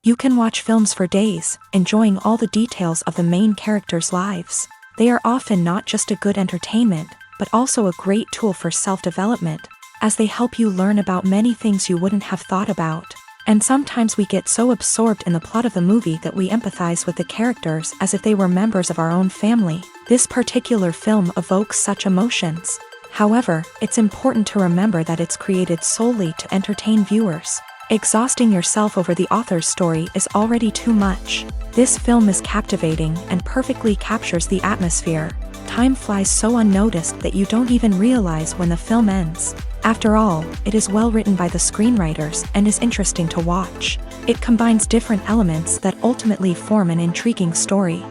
You can watch films for days, enjoying all the details of the main characters' lives. They are often not just a good entertainment, but also a great tool for self-development, as they help you learn about many things you wouldn't have thought about. And sometimes we get so absorbed in the plot of the movie that we empathize with the characters as if they were members of our own family. This particular film evokes such emotions. However, it's important to remember that it's created solely to entertain viewers. Exhausting yourself over the author's story is already too much. This film is captivating and perfectly captures the atmosphere. Time flies so unnoticed that you don't even realize when the film ends. After all, it is well written by the screenwriters and is interesting to watch. It combines different elements that ultimately form an intriguing story.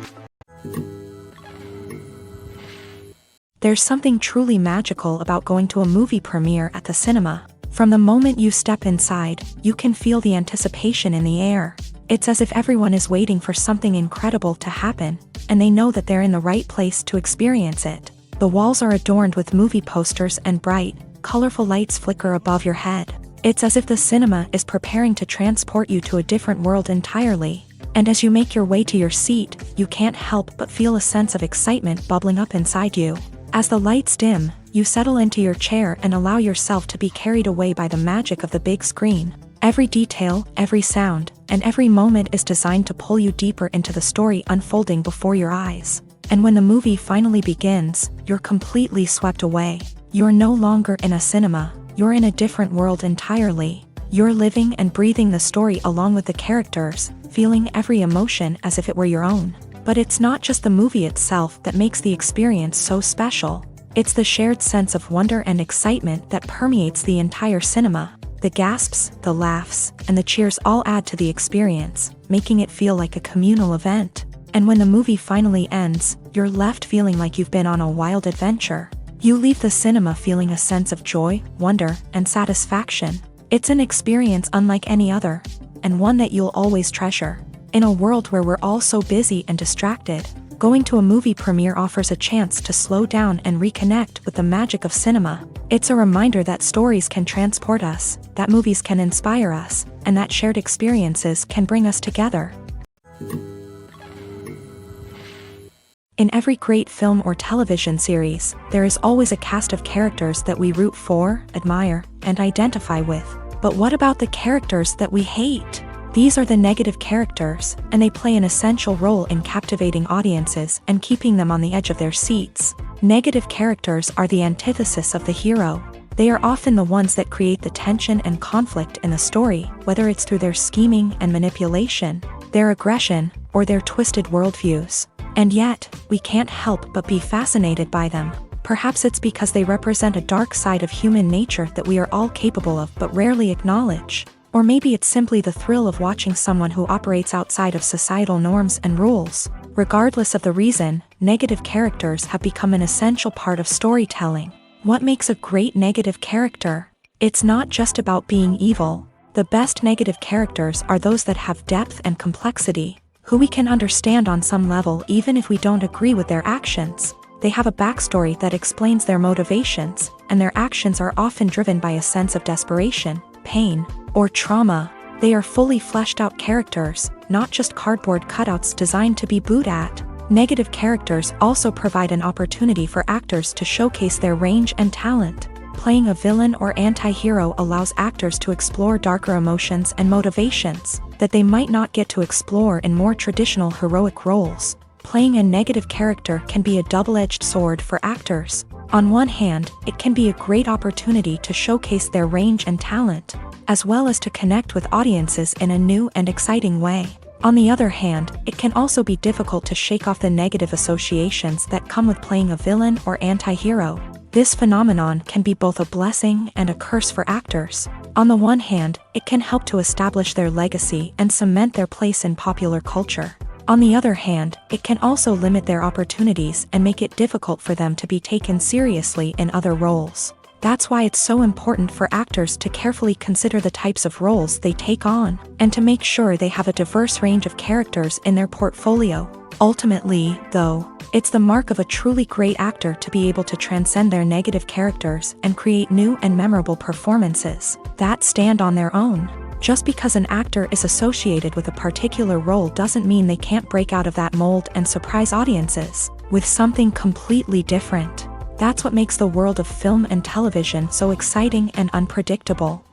There's something truly magical about going to a movie premiere at the cinema. From the moment you step inside, you can feel the anticipation in the air. It's as if everyone is waiting for something incredible to happen, and they know that they're in the right place to experience it. The walls are adorned with movie posters and bright, colorful lights flicker above your head. It's as if the cinema is preparing to transport you to a different world entirely. And as you make your way to your seat, you can't help but feel a sense of excitement bubbling up inside you. As the lights dim, you settle into your chair and allow yourself to be carried away by the magic of the big screen. Every detail, every sound, and every moment is designed to pull you deeper into the story unfolding before your eyes. And when the movie finally begins, you're completely swept away. You're no longer in a cinema, you're in a different world entirely. You're living and breathing the story along with the characters, feeling every emotion as if it were your own. But it's not just the movie itself that makes the experience so special. It's the shared sense of wonder and excitement that permeates the entire cinema. The gasps, the laughs, and the cheers all add to the experience, making it feel like a communal event. And when the movie finally ends, you're left feeling like you've been on a wild adventure. You leave the cinema feeling a sense of joy, wonder, and satisfaction. It's an experience unlike any other, and one that you'll always treasure. In a world where we're all so busy and distracted, going to a movie premiere offers a chance to slow down and reconnect with the magic of cinema. It's a reminder that stories can transport us, that movies can inspire us, and that shared experiences can bring us together. In every great film or television series, there is always a cast of characters that we root for, admire, and identify with. But what about the characters that we hate? These are the negative characters, and they play an essential role in captivating audiences and keeping them on the edge of their seats. Negative characters are the antithesis of the hero. They are often the ones that create the tension and conflict in the story, whether it's through their scheming and manipulation, their aggression, or their twisted worldviews. And yet, we can't help but be fascinated by them. Perhaps it's because they represent a dark side of human nature that we are all capable of but rarely acknowledge. Or maybe it's simply the thrill of watching someone who operates outside of societal norms and rules. Regardless of the reason, negative characters have become an essential part of storytelling. What makes a great negative character? It's not just about being evil. The best negative characters are those that have depth and complexity, who we can understand on some level even if we don't agree with their actions. They have a backstory that explains their motivations, and their actions are often driven by a sense of desperation, pain, or trauma. They are fully fleshed out characters, not just cardboard cutouts designed to be booed at. Negative characters also provide an opportunity for actors to showcase their range and talent. Playing a villain or anti-hero allows actors to explore darker emotions and motivations, that they might not get to explore in more traditional heroic roles. Playing a negative character can be a double-edged sword for actors. On one hand, it can be a great opportunity to showcase their range and talent, as well as to connect with audiences in a new and exciting way. On the other hand, it can also be difficult to shake off the negative associations that come with playing a villain or anti-hero. This phenomenon can be both a blessing and a curse for actors. On the one hand, it can help to establish their legacy and cement their place in popular culture. On the other hand, it can also limit their opportunities and make it difficult for them to be taken seriously in other roles. That's why it's so important for actors to carefully consider the types of roles they take on, and to make sure they have a diverse range of characters in their portfolio. Ultimately, though, it's the mark of a truly great actor to be able to transcend their negative characters and create new and memorable performances that stand on their own. Just because an actor is associated with a particular role doesn't mean they can't break out of that mold and surprise audiences with something completely different. That's what makes the world of film and television so exciting and unpredictable.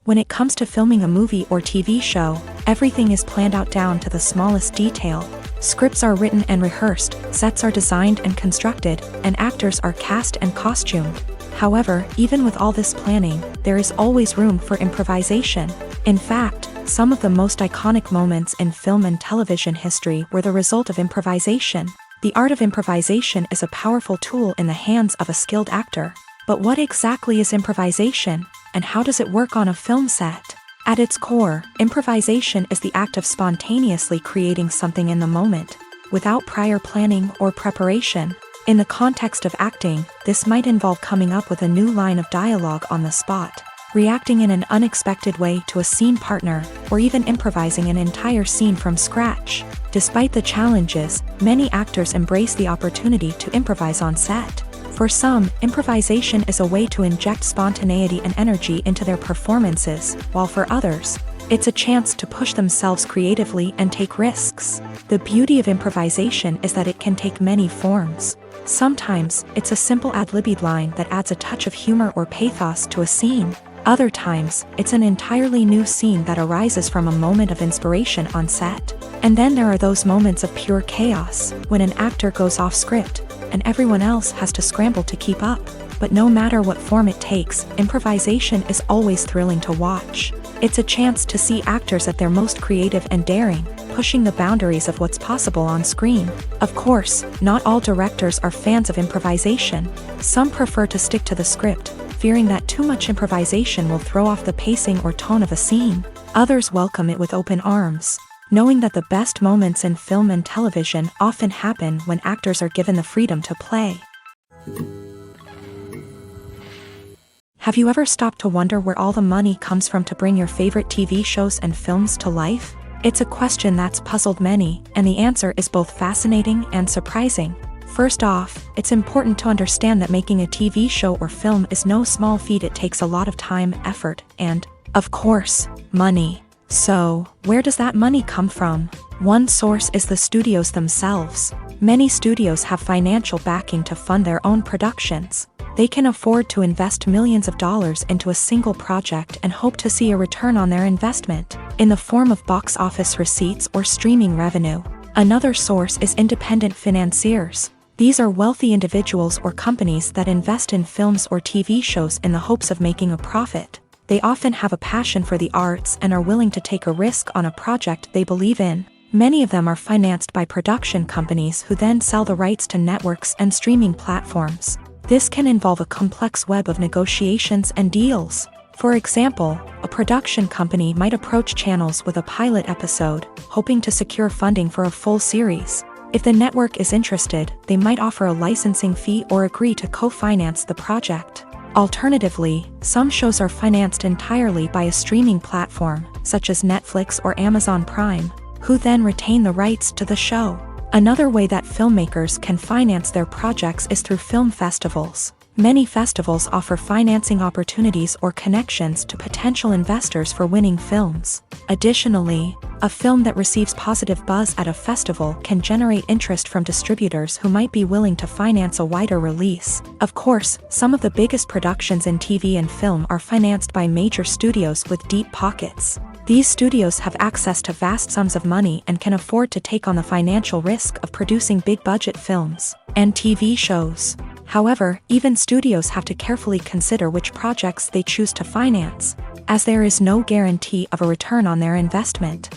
When it comes to filming a movie or TV show, everything is planned out down to the smallest detail. Scripts are written and rehearsed, sets are designed and constructed, and actors are cast and costumed. However, even with all this planning, there is always room for improvisation. In fact, some of the most iconic moments in film and television history were the result of improvisation. The art of improvisation is a powerful tool in the hands of a skilled actor. But what exactly is improvisation, and how does it work on a film set? At its core, improvisation is the act of spontaneously creating something in the moment, without prior planning or preparation. In the context of acting, this might involve coming up with a new line of dialogue on the spot, reacting in an unexpected way to a scene partner, or even improvising an entire scene from scratch. Despite the challenges, many actors embrace the opportunity to improvise on set. For some, improvisation is a way to inject spontaneity and energy into their performances, while for others, it's a chance to push themselves creatively and take risks. The beauty of improvisation is that it can take many forms. Sometimes, it's a simple ad-libbed line that adds a touch of humor or pathos to a scene. Other times, it's an entirely new scene that arises from a moment of inspiration on set. And then there are those moments of pure chaos, when an actor goes off script, and everyone else has to scramble to keep up. But no matter what form it takes, improvisation is always thrilling to watch. It's a chance to see actors at their most creative and daring, pushing the boundaries of what's possible on screen. Of course, not all directors are fans of improvisation. Some prefer to stick to the script, fearing that too much improvisation will throw off the pacing or tone of a scene. Others welcome it with open arms, knowing that the best moments in film and television often happen when actors are given the freedom to play. Have you ever stopped to wonder where all the money comes from to bring your favorite TV shows and films to life? It's a question that's puzzled many, and the answer is both fascinating and surprising. First off, it's important to understand that making a TV show or film is no small feat. It takes a lot of time, effort, and, of course, money. So, where does that money come from? One source is the studios themselves. Many studios have financial backing to fund their own productions. They can afford to invest millions of dollars into a single project and hope to see a return on their investment, in the form of box office receipts or streaming revenue. Another source is independent financiers. These are wealthy individuals or companies that invest in films or TV shows in the hopes of making a profit. They often have a passion for the arts and are willing to take a risk on a project they believe in. Many of them are financed by production companies who then sell the rights to networks and streaming platforms. This can involve a complex web of negotiations and deals. For example, a production company might approach channels with a pilot episode, hoping to secure funding for a full series. If the network is interested, they might offer a licensing fee or agree to co-finance the project. Alternatively, some shows are financed entirely by a streaming platform, such as Netflix or Amazon Prime, who then retain the rights to the show. Another way that filmmakers can finance their projects is through film festivals. Many festivals offer financing opportunities or connections to potential investors for winning films. Additionally, A film that receives positive buzz at a festival can generate interest from distributors who might be willing to finance a wider release. Of course, some of the biggest productions in TV and film are financed by major studios with deep pockets. These studios have access to vast sums of money and can afford to take on the financial risk of producing big-budget films and TV shows. However, even studios have to carefully consider which projects they choose to finance, as there is no guarantee of a return on their investment.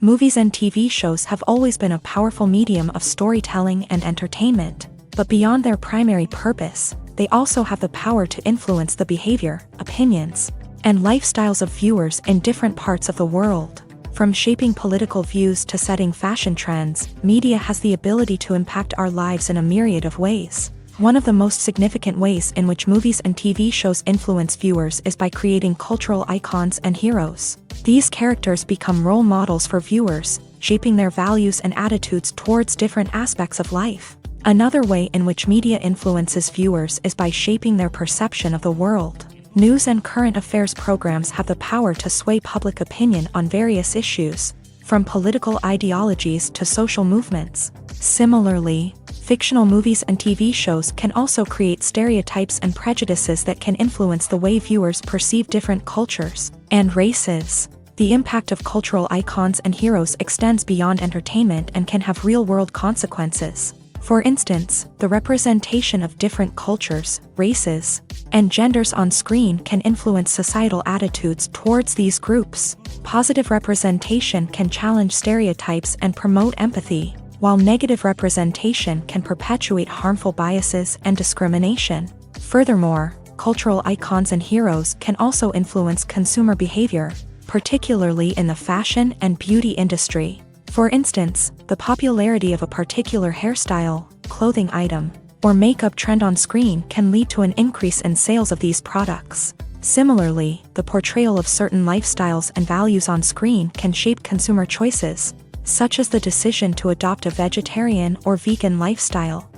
Movies and TV shows have always been a powerful medium of storytelling and entertainment, but beyond their primary purpose, they also have the power to influence the behavior, opinions, and lifestyles of viewers in different parts of the world. From shaping political views to setting fashion trends, media has the ability to impact our lives in a myriad of ways. One of the most significant ways in which movies and TV shows influence viewers is by creating cultural icons and heroes. These characters become role models for viewers, shaping their values and attitudes towards different aspects of life. Another way in which media influences viewers is by shaping their perception of the world. News and current affairs programs have the power to sway public opinion on various issues, from political ideologies to social movements. Similarly, fictional movies and TV shows can also create stereotypes and prejudices that can influence the way viewers perceive different cultures and races. The impact of cultural icons and heroes extends beyond entertainment and can have real-world consequences. For instance, the representation of different cultures, races, and genders on screen can influence societal attitudes towards these groups. Positive representation can challenge stereotypes and promote empathy, while negative representation can perpetuate harmful biases and discrimination. Furthermore, cultural icons and heroes can also influence consumer behavior, particularly in the fashion and beauty industry. For instance, the popularity of a particular hairstyle, clothing item, or makeup trend on screen can lead to an increase in sales of these products. Similarly, the portrayal of certain lifestyles and values on screen can shape consumer choices, such as the decision to adopt a vegetarian or vegan lifestyle.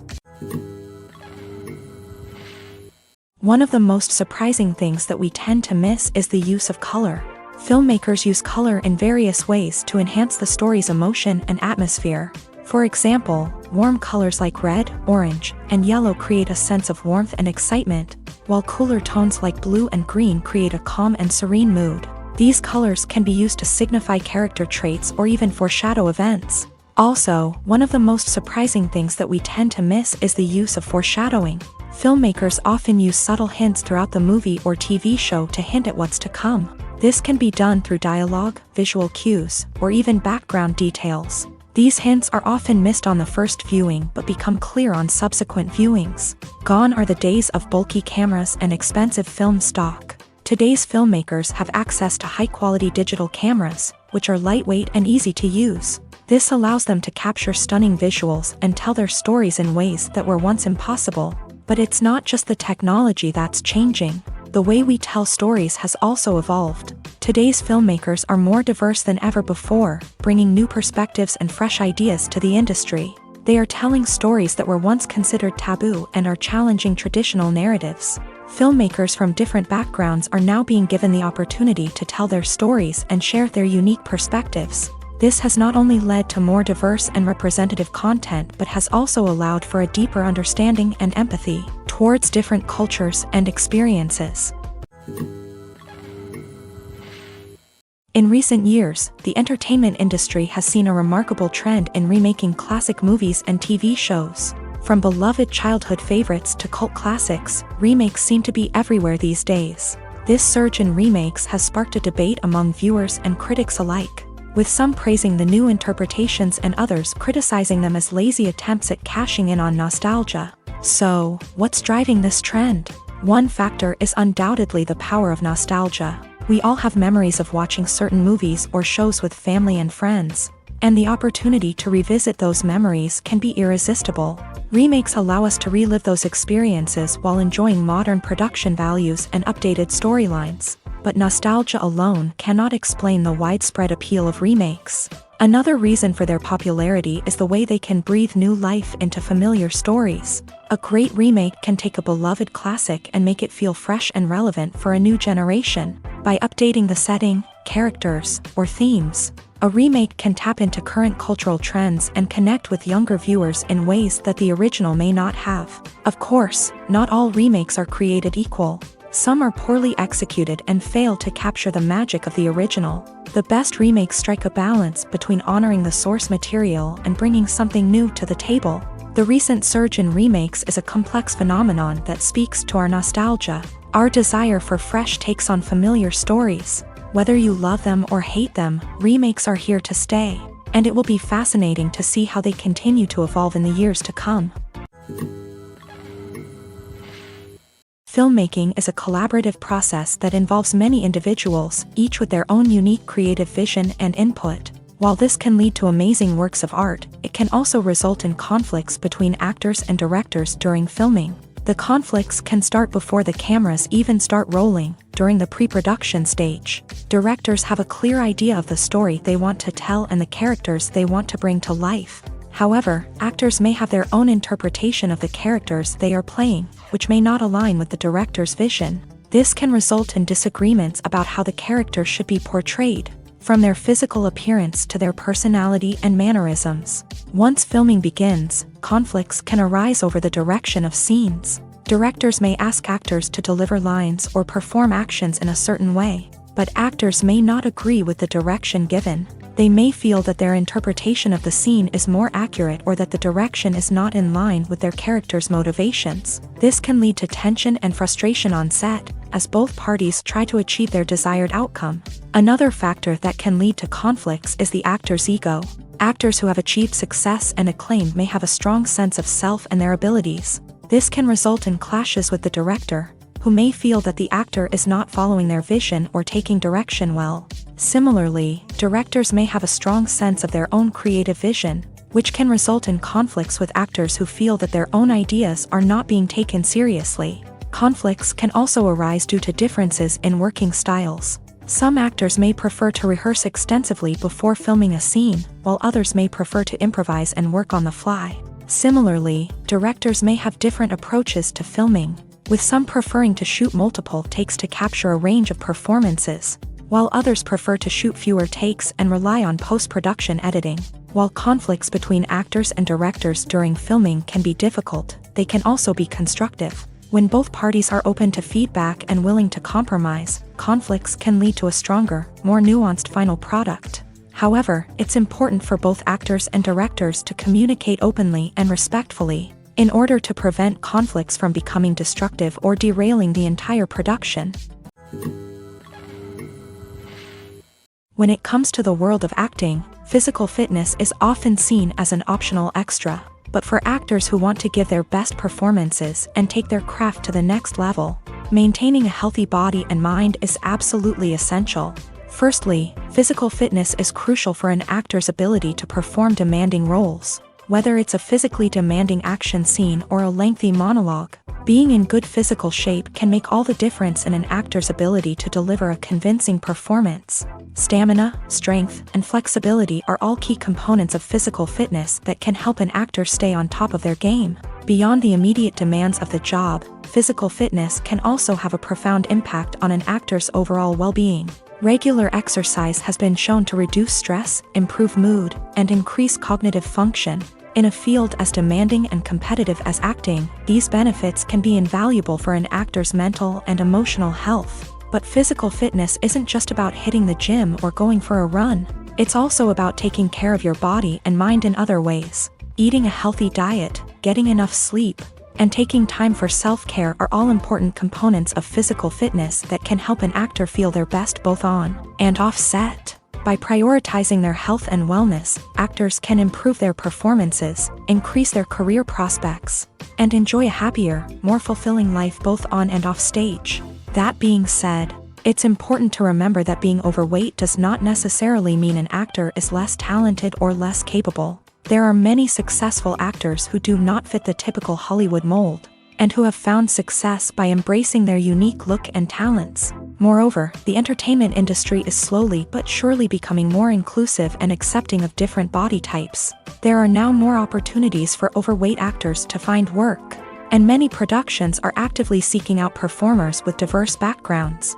One of the most surprising things that we tend to miss is the use of color. Filmmakers use color in various ways to enhance the story's emotion and atmosphere. For example, warm colors like red, orange, and yellow create a sense of warmth and excitement, while cooler tones like blue and green create a calm and serene mood. These colors can be used to signify character traits or even foreshadow events. Also, one of the most surprising things that we tend to miss is the use of foreshadowing. Filmmakers often use subtle hints throughout the movie or TV show to hint at what's to come. This can be done through dialogue, visual cues, or even background details. These hints are often missed on the first viewing but become clear on subsequent viewings. Gone are the days of bulky cameras and expensive film stock. Today's filmmakers have access to high-quality digital cameras, which are lightweight and easy to use. This allows them to capture stunning visuals and tell their stories in ways that were once impossible. But it's not just the technology that's changing. The way we tell stories has also evolved. Today's filmmakers are more diverse than ever before, bringing new perspectives and fresh ideas to the industry. They are telling stories that were once considered taboo and are challenging traditional narratives. Filmmakers from different backgrounds are now being given the opportunity to tell their stories and share their unique perspectives. This has not only led to more diverse and representative content but has also allowed for a deeper understanding and empathy towards different cultures and experiences. In recent years, the entertainment industry has seen a remarkable trend in remaking classic movies and TV shows. From beloved childhood favorites to cult classics, remakes seem to be everywhere these days. This surge in remakes has sparked a debate among viewers and critics alike, with some praising the new interpretations and others criticizing them as lazy attempts at cashing in on nostalgia. So, what's driving this trend? One factor is undoubtedly the power of nostalgia. We all have memories of watching certain movies or shows with family and friends, and the opportunity to revisit those memories can be irresistible. Remakes allow us to relive those experiences while enjoying modern production values and updated storylines. But nostalgia alone cannot explain the widespread appeal of remakes. Another reason for their popularity is the way they can breathe new life into familiar stories. A great remake can take a beloved classic and make it feel fresh and relevant for a new generation. By updating the setting, characters, or themes, a remake can tap into current cultural trends and connect with younger viewers in ways that the original may not have. Of course, not all remakes are created equal. Some are poorly executed and fail to capture the magic of the original. The best remakes strike a balance between honoring the source material and bringing something new to the table. The recent surge in remakes is a complex phenomenon that speaks to our nostalgia, our desire for fresh takes on familiar stories. Whether you love them or hate them, remakes are here to stay, and it will be fascinating to see how they continue to evolve in the years to come. Filmmaking is a collaborative process that involves many individuals, each with their own unique creative vision and input. While this can lead to amazing works of art, it can also result in conflicts between actors and directors during filming. The conflicts can start before the cameras even start rolling, during the pre-production stage. Directors have a clear idea of the story they want to tell and the characters they want to bring to life. However, actors may have their own interpretation of the characters they are playing, which may not align with the director's vision. This can result in disagreements about how the character should be portrayed, from their physical appearance to their personality and mannerisms. Once filming begins, conflicts can arise over the direction of scenes. Directors may ask actors to deliver lines or perform actions in a certain way, but actors may not agree with the direction given. They may feel that their interpretation of the scene is more accurate or that the direction is not in line with their character's motivations. This can lead to tension and frustration on set, as both parties try to achieve their desired outcome. Another factor that can lead to conflicts is the actor's ego. Actors who have achieved success and acclaim may have a strong sense of self and their abilities. This can result in clashes with the director, who may feel that the actor is not following their vision or taking direction well. Similarly, directors may have a strong sense of their own creative vision, which can result in conflicts with actors who feel that their own ideas are not being taken seriously. Conflicts can also arise due to differences in working styles. Some actors may prefer to rehearse extensively before filming a scene, while others may prefer to improvise and work on the fly. Similarly, directors may have different approaches to filming, with some preferring to shoot multiple takes to capture a range of performances, while others prefer to shoot fewer takes and rely on post-production editing. While conflicts between actors and directors during filming can be difficult, they can also be constructive. When both parties are open to feedback and willing to compromise, conflicts can lead to a stronger, more nuanced final product. However, it's important for both actors and directors to communicate openly and respectfully, in order to prevent conflicts from becoming destructive or derailing the entire production. When it comes to the world of acting, physical fitness is often seen as an optional extra. But for actors who want to give their best performances and take their craft to the next level, maintaining a healthy body and mind is absolutely essential. Firstly, physical fitness is crucial for an actor's ability to perform demanding roles. Whether it's a physically demanding action scene or a lengthy monologue, being in good physical shape can make all the difference in an actor's ability to deliver a convincing performance. Stamina, strength, and flexibility are all key components of physical fitness that can help an actor stay on top of their game. Beyond the immediate demands of the job, physical fitness can also have a profound impact on an actor's overall well-being. Regular exercise has been shown to reduce stress, improve mood, and increase cognitive function. In a field as demanding and competitive as acting, these benefits can be invaluable for an actor's mental and emotional health. But physical fitness isn't just about hitting the gym or going for a run. It's also about taking care of your body and mind in other ways. Eating a healthy diet, getting enough sleep, and taking time for self-care are all important components of physical fitness that can help an actor feel their best both on and off set. By prioritizing their health and wellness, actors can improve their performances, increase their career prospects, and enjoy a happier, more fulfilling life both on and off stage. That being said, it's important to remember that being overweight does not necessarily mean an actor is less talented or less capable. There are many successful actors who do not fit the typical Hollywood mold, and who have found success by embracing their unique look and talents. Moreover, the entertainment industry is slowly but surely becoming more inclusive and accepting of different body types. There are now more opportunities for overweight actors to find work, and many productions are actively seeking out performers with diverse backgrounds.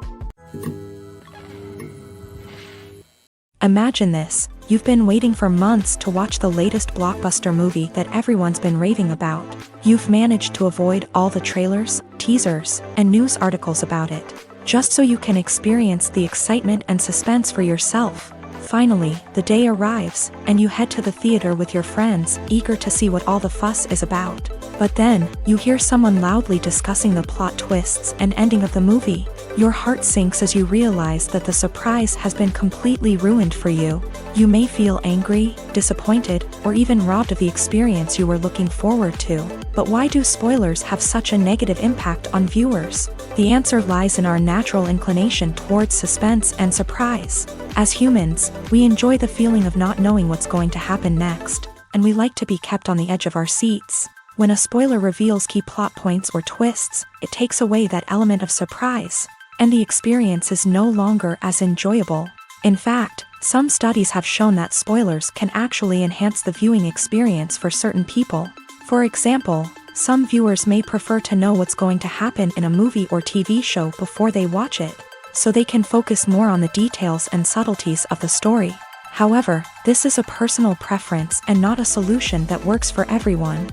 Imagine this, you've been waiting for months to watch the latest blockbuster movie that everyone's been raving about. You've managed to avoid all the trailers, teasers, and news articles about it, just so you can experience the excitement and suspense for yourself. Finally, the day arrives, and you head to the theater with your friends, eager to see what all the fuss is about. But then, you hear someone loudly discussing the plot twists and ending of the movie. Your heart sinks as you realize that the surprise has been completely ruined for you. You may feel angry, disappointed, or even robbed of the experience you were looking forward to. But why do spoilers have such a negative impact on viewers? The answer lies in our natural inclination towards suspense and surprise. As humans, we enjoy the feeling of not knowing what's going to happen next, and we like to be kept on the edge of our seats. When a spoiler reveals key plot points or twists, it takes away that element of surprise, and the experience is no longer as enjoyable. In fact, some studies have shown that spoilers can actually enhance the viewing experience for certain people. For example, some viewers may prefer to know what's going to happen in a movie or TV show before they watch it, so they can focus more on the details and subtleties of the story. However, this is a personal preference and not a solution that works for everyone.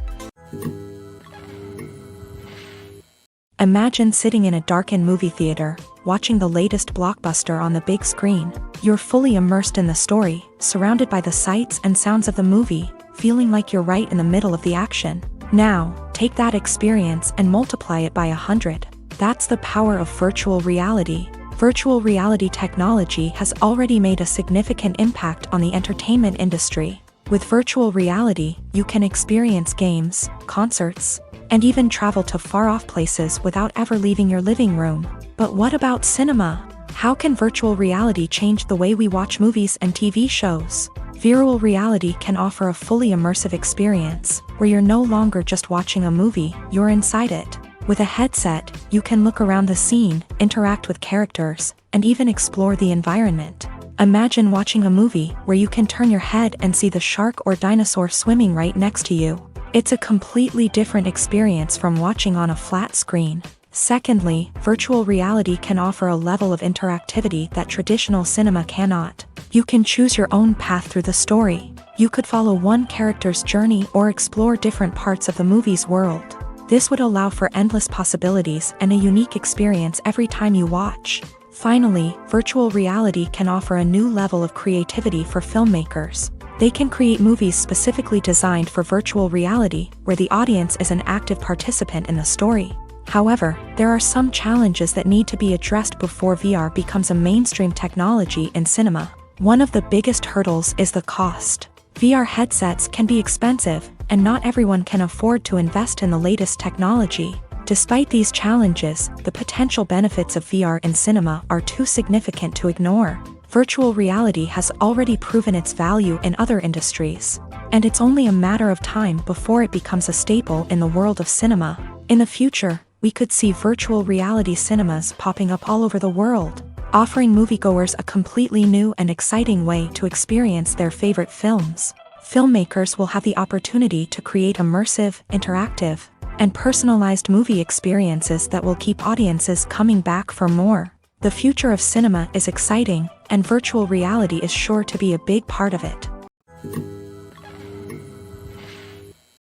Imagine sitting in a darkened movie theater, watching the latest blockbuster on the big screen. You're fully immersed in the story, surrounded by the sights and sounds of the movie, feeling like you're right in the middle of the action. Now, take that experience and multiply it by 100. That's the power of virtual reality. Virtual reality technology has already made a significant impact on the entertainment industry. With virtual reality, you can experience games, concerts, and even travel to far-off places without ever leaving your living room. But what about cinema? How can virtual reality change the way we watch movies and TV shows? Virtual reality can offer a fully immersive experience, where you're no longer just watching a movie, you're inside it. With a headset, you can look around the scene, interact with characters, and even explore the environment. Imagine watching a movie where you can turn your head and see the shark or dinosaur swimming right next to you. It's a completely different experience from watching on a flat screen. Secondly, virtual reality can offer a level of interactivity that traditional cinema cannot. You can choose your own path through the story. You could follow one character's journey or explore different parts of the movie's world. This would allow for endless possibilities and a unique experience every time you watch. Finally, virtual reality can offer a new level of creativity for filmmakers. They can create movies specifically designed for virtual reality, where the audience is an active participant in the story. However, there are some challenges that need to be addressed before VR becomes a mainstream technology in cinema. One of the biggest hurdles is the cost. VR headsets can be expensive, and not everyone can afford to invest in the latest technology. Despite these challenges, the potential benefits of VR in cinema are too significant to ignore. Virtual reality has already proven its value in other industries, and it's only a matter of time before it becomes a staple in the world of cinema. In the future, we could see virtual reality cinemas popping up all over the world, offering moviegoers a completely new and exciting way to experience their favorite films. Filmmakers will have the opportunity to create immersive, interactive, and personalized movie experiences that will keep audiences coming back for more. The future of cinema is exciting, and virtual reality is sure to be a big part of it.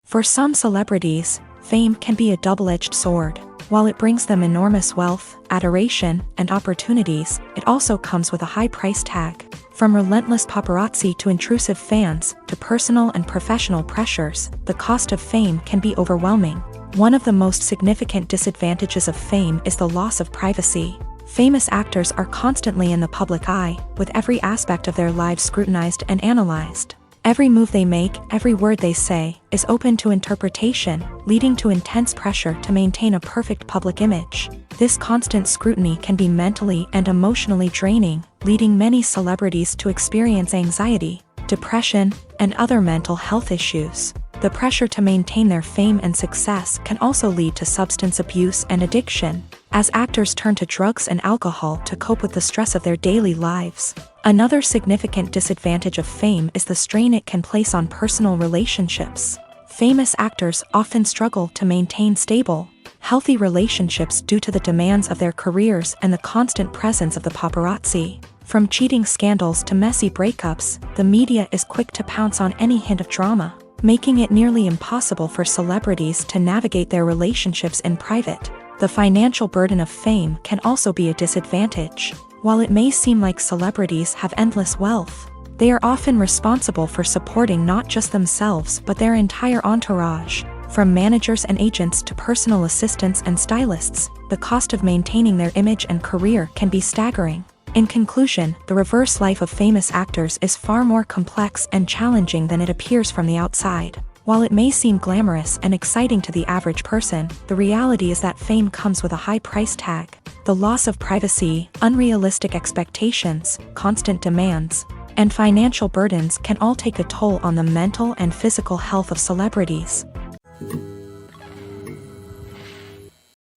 For some celebrities, fame can be a double-edged sword. While it brings them enormous wealth, adoration, and opportunities, it also comes with a high price tag. From relentless paparazzi to intrusive fans, to personal and professional pressures, the cost of fame can be overwhelming. One of the most significant disadvantages of fame is the loss of privacy. Famous actors are constantly in the public eye, with every aspect of their lives scrutinized and analyzed. Every move they make, every word they say, is open to interpretation, leading to intense pressure to maintain a perfect public image. This constant scrutiny can be mentally and emotionally draining, leading many celebrities to experience anxiety, depression, and other mental health issues. The pressure to maintain their fame and success can also lead to substance abuse and addiction, as actors turn to drugs and alcohol to cope with the stress of their daily lives. Another significant disadvantage of fame is the strain it can place on personal relationships. Famous actors often struggle to maintain stable, healthy relationships due to the demands of their careers and the constant presence of the paparazzi. From cheating scandals to messy breakups, the media is quick to pounce on any hint of drama, making it nearly impossible for celebrities to navigate their relationships in private. The financial burden of fame can also be a disadvantage. While it may seem like celebrities have endless wealth, they are often responsible for supporting not just themselves but their entire entourage. From managers and agents to personal assistants and stylists, the cost of maintaining their image and career can be staggering. In conclusion, the reverse life of famous actors is far more complex and challenging than it appears from the outside. While it may seem glamorous and exciting to the average person, the reality is that fame comes with a high price tag. The loss of privacy, unrealistic expectations, constant demands, and financial burdens can all take a toll on the mental and physical health of celebrities.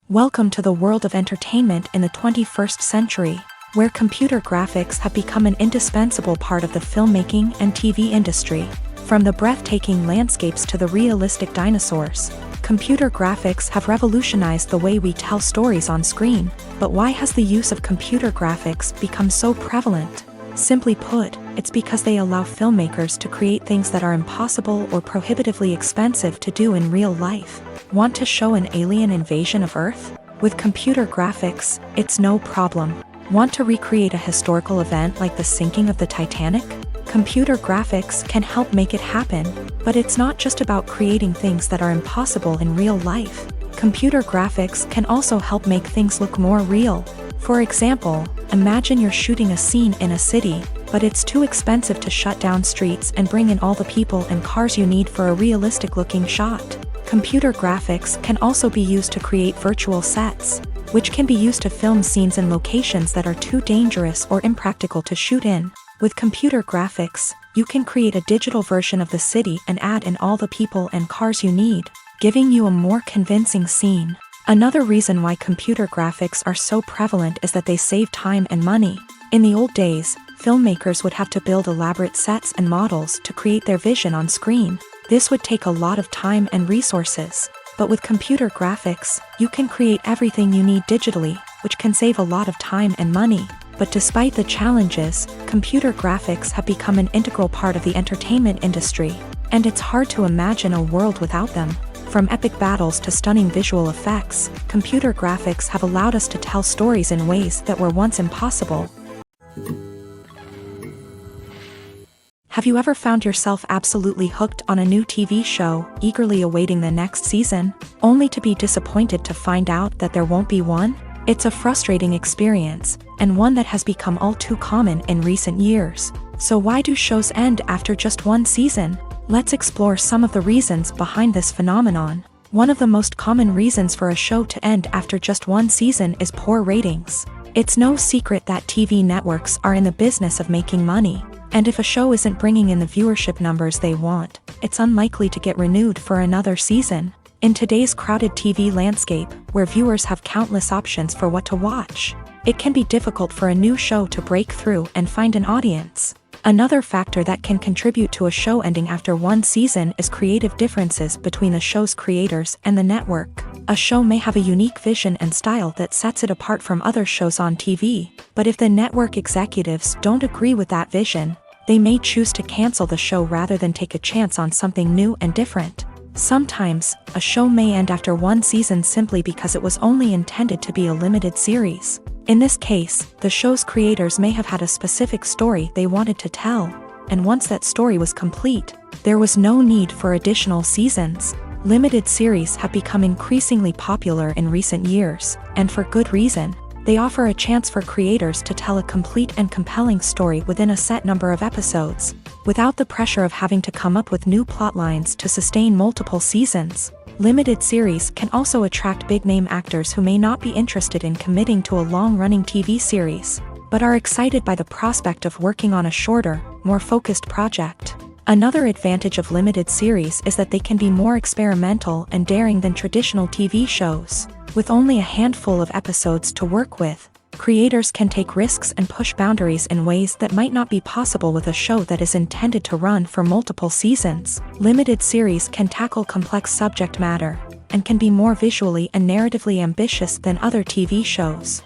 Welcome to the world of entertainment in the 21st century, where computer graphics have become an indispensable part of the filmmaking and TV industry. From the breathtaking landscapes to the realistic dinosaurs, computer graphics have revolutionized the way we tell stories on screen. But why has the use of computer graphics become so prevalent? Simply put, it's because they allow filmmakers to create things that are impossible or prohibitively expensive to do in real life. Want to show an alien invasion of Earth? With computer graphics, it's no problem. Want to recreate a historical event like the sinking of the Titanic? Computer graphics can help make it happen, but it's not just about creating things that are impossible in real life. Computer graphics can also help make things look more real. For example, imagine you're shooting a scene in a city, but it's too expensive to shut down streets and bring in all the people and cars you need for a realistic-looking shot. Computer graphics can also be used to create virtual sets, which can be used to film scenes in locations that are too dangerous or impractical to shoot in. With computer graphics, you can create a digital version of the city and add in all the people and cars you need, giving you a more convincing scene. Another reason why computer graphics are so prevalent is that they save time and money. In the old days, filmmakers would have to build elaborate sets and models to create their vision on screen. This would take a lot of time and resources. But with computer graphics, you can create everything you need digitally, which can save a lot of time and money. But despite the challenges, computer graphics have become an integral part of the entertainment industry, and it's hard to imagine a world without them. From epic battles to stunning visual effects, computer graphics have allowed us to tell stories in ways that were once impossible. Have you ever found yourself absolutely hooked on a new TV show, eagerly awaiting the next season, only to be disappointed to find out that there won't be one? It's a frustrating experience, and one that has become all too common in recent years. So why do shows end after just one season? Let's explore some of the reasons behind this phenomenon. One of the most common reasons for a show to end after just one season is poor ratings. It's no secret that TV networks are in the business of making money, and if a show isn't bringing in the viewership numbers they want, it's unlikely to get renewed for another season. In today's crowded TV landscape, where viewers have countless options for what to watch, it can be difficult for a new show to break through and find an audience. Another factor that can contribute to a show ending after one season is creative differences between the show's creators and the network. A show may have a unique vision and style that sets it apart from other shows on TV, but if the network executives don't agree with that vision, they may choose to cancel the show rather than take a chance on something new and different. Sometimes, a show may end after one season simply because it was only intended to be a limited series. In this case, the show's creators may have had a specific story they wanted to tell, and once that story was complete, there was no need for additional seasons. Limited series have become increasingly popular in recent years, and for good reason. They offer a chance for creators to tell a complete and compelling story within a set number of episodes, without the pressure of having to come up with new plotlines to sustain multiple seasons. Limited series can also attract big-name actors who may not be interested in committing to a long-running TV series, but are excited by the prospect of working on a shorter, more focused project. Another advantage of limited series is that they can be more experimental and daring than traditional TV shows. With only a handful of episodes to work with, creators can take risks and push boundaries in ways that might not be possible with a show that is intended to run for multiple seasons. Limited series can tackle complex subject matter, and can be more visually and narratively ambitious than other TV shows.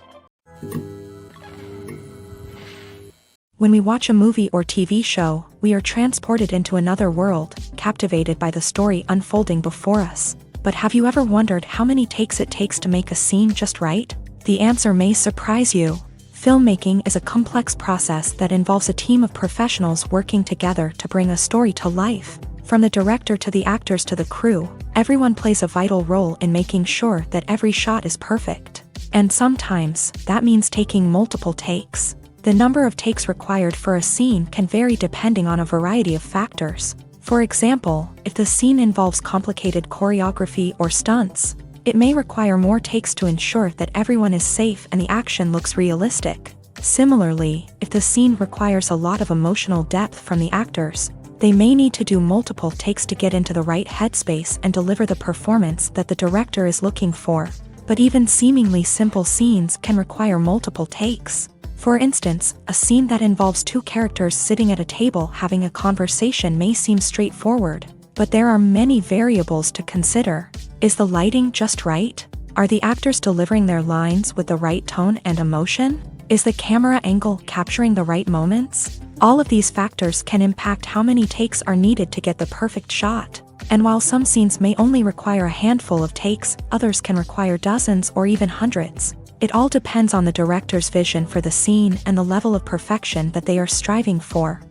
When we watch a movie or TV show, we are transported into another world, captivated by the story unfolding before us. But have you ever wondered how many takes it takes to make a scene just right? The answer may surprise you. Filmmaking is a complex process that involves a team of professionals working together to bring a story to life. From the director to the actors to the crew, everyone plays a vital role in making sure that every shot is perfect. And sometimes, that means taking multiple takes. The number of takes required for a scene can vary depending on a variety of factors. For example, if the scene involves complicated choreography or stunts, it may require more takes to ensure that everyone is safe and the action looks realistic. Similarly, if the scene requires a lot of emotional depth from the actors, they may need to do multiple takes to get into the right headspace and deliver the performance that the director is looking for. But even seemingly simple scenes can require multiple takes. For instance, a scene that involves two characters sitting at a table having a conversation may seem straightforward, but there are many variables to consider. Is the lighting just right? Are the actors delivering their lines with the right tone and emotion? Is the camera angle capturing the right moments? All of these factors can impact how many takes are needed to get the perfect shot. And while some scenes may only require a handful of takes, others can require dozens or even hundreds. It all depends on the director's vision for the scene and the level of perfection that they are striving for.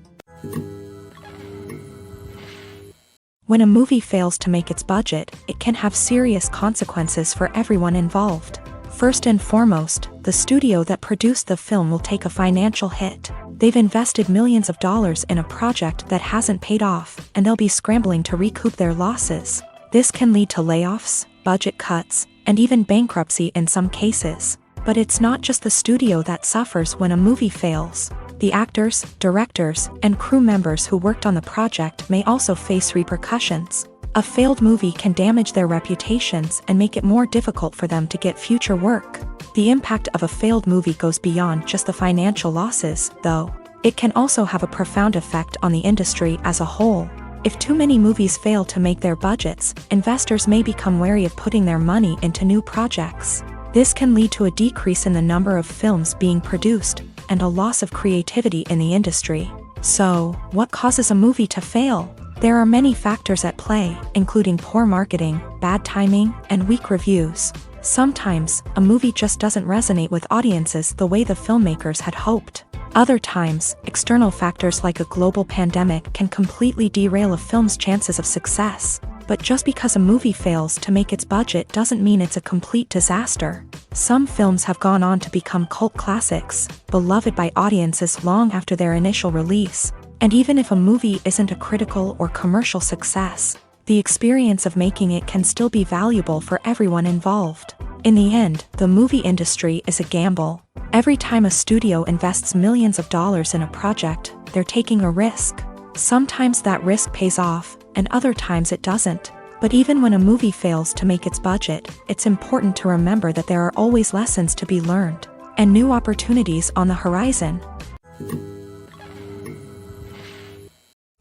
When a movie fails to make its budget, it can have serious consequences for everyone involved. First and foremost, the studio that produced the film will take a financial hit. They've invested millions of dollars in a project that hasn't paid off, and they'll be scrambling to recoup their losses. This can lead to layoffs, budget cuts, and even bankruptcy in some cases. But it's not just the studio that suffers when a movie fails. The actors, directors, and crew members who worked on the project may also face repercussions. A failed movie can damage their reputations and make it more difficult for them to get future work. The impact of a failed movie goes beyond just the financial losses, though. It can also have a profound effect on the industry as a whole. If too many movies fail to make their budgets, investors may become wary of putting their money into new projects. This can lead to a decrease in the number of films being produced, and a loss of creativity in the industry. So, what causes a movie to fail? There are many factors at play, including poor marketing, bad timing, and weak reviews. Sometimes, a movie just doesn't resonate with audiences the way the filmmakers had hoped. Other times, external factors like a global pandemic can completely derail a film's chances of success. But just because a movie fails to make its budget doesn't mean it's a complete disaster. Some films have gone on to become cult classics, beloved by audiences long after their initial release. And even if a movie isn't a critical or commercial success, the experience of making it can still be valuable for everyone involved. In the end, the movie industry is a gamble. Every time a studio invests millions of dollars in a project, they're taking a risk. Sometimes that risk pays off, and other times it doesn't. But even when a movie fails to make its budget, it's important to remember that there are always lessons to be learned, and new opportunities on the horizon.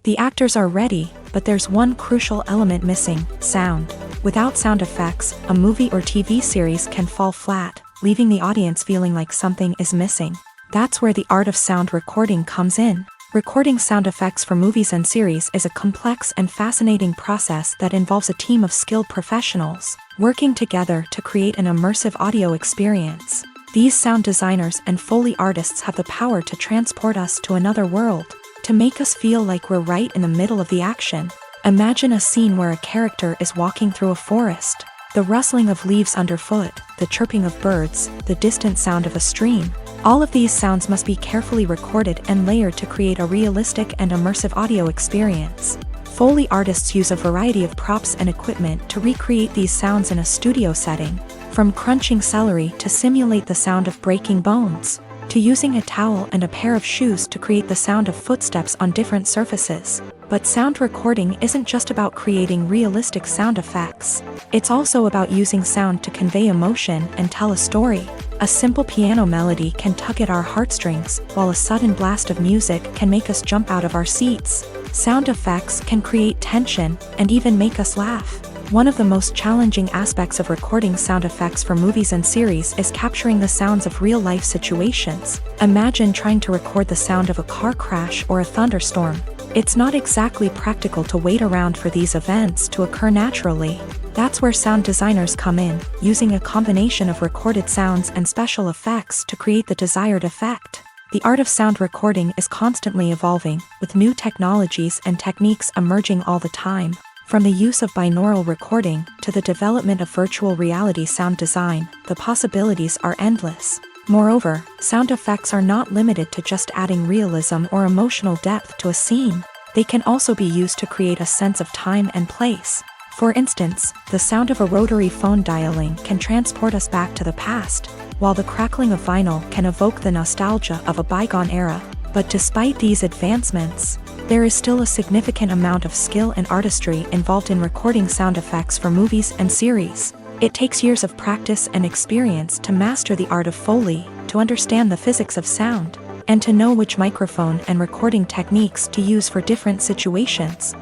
The actors are ready, but there's one crucial element missing: sound. Without sound effects, a movie or TV series can fall flat, leaving the audience feeling like something is missing. That's where the art of sound recording comes in. Recording sound effects for movies and series is a complex and fascinating process that involves a team of skilled professionals working together to create an immersive audio experience. These sound designers and Foley artists have the power to transport us to another world, to make us feel like we're right in the middle of the action. Imagine a scene where a character is walking through a forest. The rustling of leaves underfoot, the chirping of birds, the distant sound of a stream. All of these sounds must be carefully recorded and layered to create a realistic and immersive audio experience. Foley artists use a variety of props and equipment to recreate these sounds in a studio setting, from crunching celery to simulate the sound of breaking bones, to using a towel and a pair of shoes to create the sound of footsteps on different surfaces. But sound recording isn't just about creating realistic sound effects. It's also about using sound to convey emotion and tell a story. A simple piano melody can tug at our heartstrings, while a sudden blast of music can make us jump out of our seats. Sound effects can create tension and even make us laugh. One of the most challenging aspects of recording sound effects for movies and series is capturing the sounds of real-life situations. Imagine trying to record the sound of a car crash or a thunderstorm. It's not exactly practical to wait around for these events to occur naturally. That's where sound designers come in, using a combination of recorded sounds and special effects to create the desired effect. The art of sound recording is constantly evolving, with new technologies and techniques emerging all the time. From the use of binaural recording to the development of virtual reality sound design, the possibilities are endless. Moreover, sound effects are not limited to just adding realism or emotional depth to a scene. They can also be used to create a sense of time and place. For instance, the sound of a rotary phone dialing can transport us back to the past, while the crackling of vinyl can evoke the nostalgia of a bygone era. But despite these advancements, there is still a significant amount of skill and artistry involved in recording sound effects for movies and series. It takes years of practice and experience to master the art of Foley, to understand the physics of sound, and to know which microphone and recording techniques to use for different situations.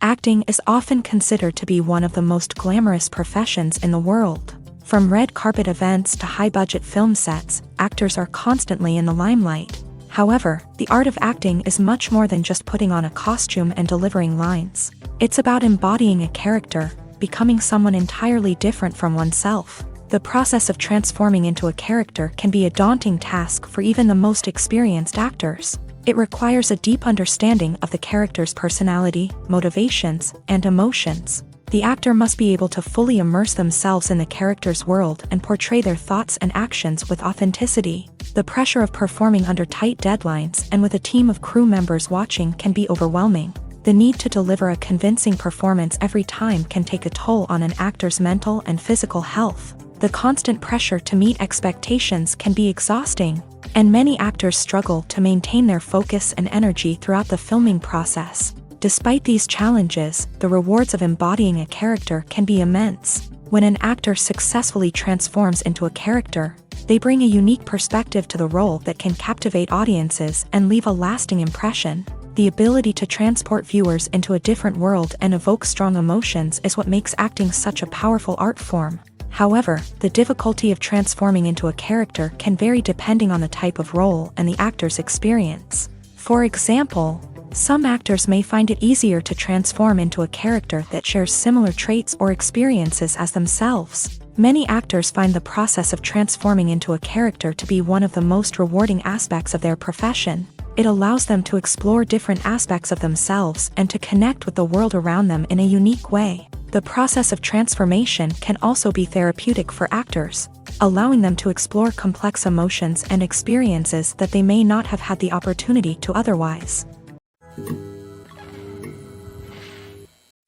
Acting is often considered to be one of the most glamorous professions in the world. From red carpet events to high-budget film sets, actors are constantly in the limelight. However, the art of acting is much more than just putting on a costume and delivering lines. It's about embodying a character, becoming someone entirely different from oneself. The process of transforming into a character can be a daunting task for even the most experienced actors. It requires a deep understanding of the character's personality, motivations, and emotions. The actor must be able to fully immerse themselves in the character's world and portray their thoughts and actions with authenticity. The pressure of performing under tight deadlines and with a team of crew members watching can be overwhelming. The need to deliver a convincing performance every time can take a toll on an actor's mental and physical health. The constant pressure to meet expectations can be exhausting, and many actors struggle to maintain their focus and energy throughout the filming process. Despite these challenges, the rewards of embodying a character can be immense. When an actor successfully transforms into a character, they bring a unique perspective to the role that can captivate audiences and leave a lasting impression. The ability to transport viewers into a different world and evoke strong emotions is what makes acting such a powerful art form. However, the difficulty of transforming into a character can vary depending on the type of role and the actor's experience. For example, some actors may find it easier to transform into a character that shares similar traits or experiences as themselves. Many actors find the process of transforming into a character to be one of the most rewarding aspects of their profession. It allows them to explore different aspects of themselves and to connect with the world around them in a unique way. The process of transformation can also be therapeutic for actors, allowing them to explore complex emotions and experiences that they may not have had the opportunity to otherwise.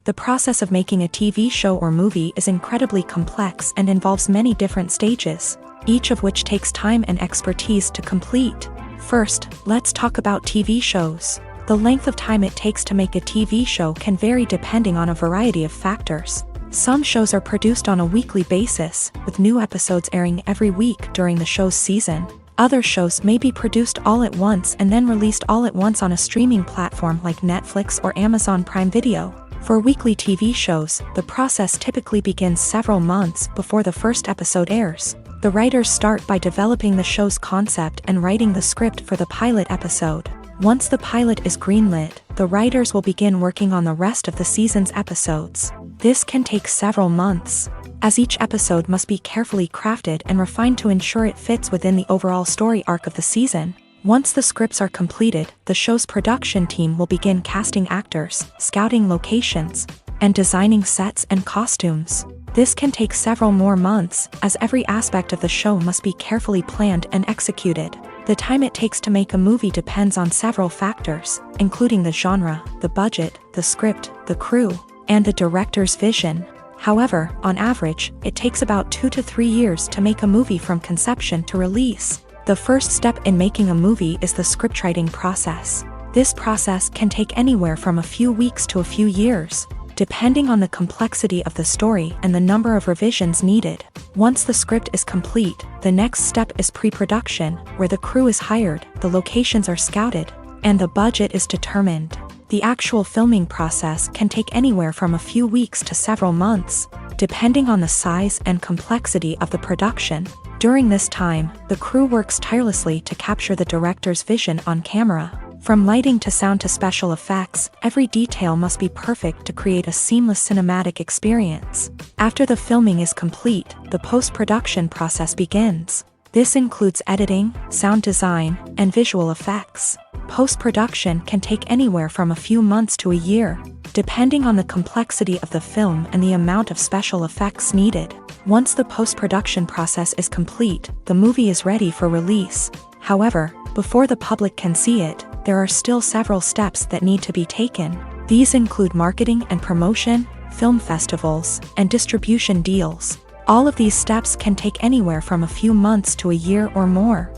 The process of making a TV show or movie is incredibly complex and involves many different stages, each of which takes time and expertise to complete. First, let's talk about TV shows. The length of time it takes to make a TV show can vary depending on a variety of factors. Some shows are produced on a weekly basis, with new episodes airing every week during the show's season. Other shows may be produced all at once and then released all at once on a streaming platform like Netflix or Amazon Prime Video. For weekly TV shows, the process typically begins several months before the first episode airs. The writers start by developing the show's concept and writing the script for the pilot episode. Once the pilot is greenlit, the writers will begin working on the rest of the season's episodes. This can take several months, as each episode must be carefully crafted and refined to ensure it fits within the overall story arc of the season. Once the scripts are completed, the show's production team will begin casting actors, scouting locations, and designing sets and costumes. This can take several more months, as every aspect of the show must be carefully planned and executed. The time it takes to make a movie depends on several factors, including the genre, the budget, the script, the crew, and the director's vision. However, on average, it takes about 2 to 3 years to make a movie from conception to release. The first step in making a movie is the scriptwriting process. This process can take anywhere from a few weeks to a few years, depending on the complexity of the story and the number of revisions needed. Once the script is complete, the next step is pre-production, where the crew is hired, the locations are scouted, and the budget is determined. The actual filming process can take anywhere from a few weeks to several months, depending on the size and complexity of the production. During this time, the crew works tirelessly to capture the director's vision on camera. From lighting to sound to special effects, every detail must be perfect to create a seamless cinematic experience. After the filming is complete, the post-production process begins. This includes editing, sound design, and visual effects. Post-production can take anywhere from a few months to a year, depending on the complexity of the film and the amount of special effects needed. Once the post-production process is complete, the movie is ready for release. However, before the public can see it, there are still several steps that need to be taken. These include marketing and promotion, film festivals, and distribution deals. All of these steps can take anywhere from a few months to a year or more.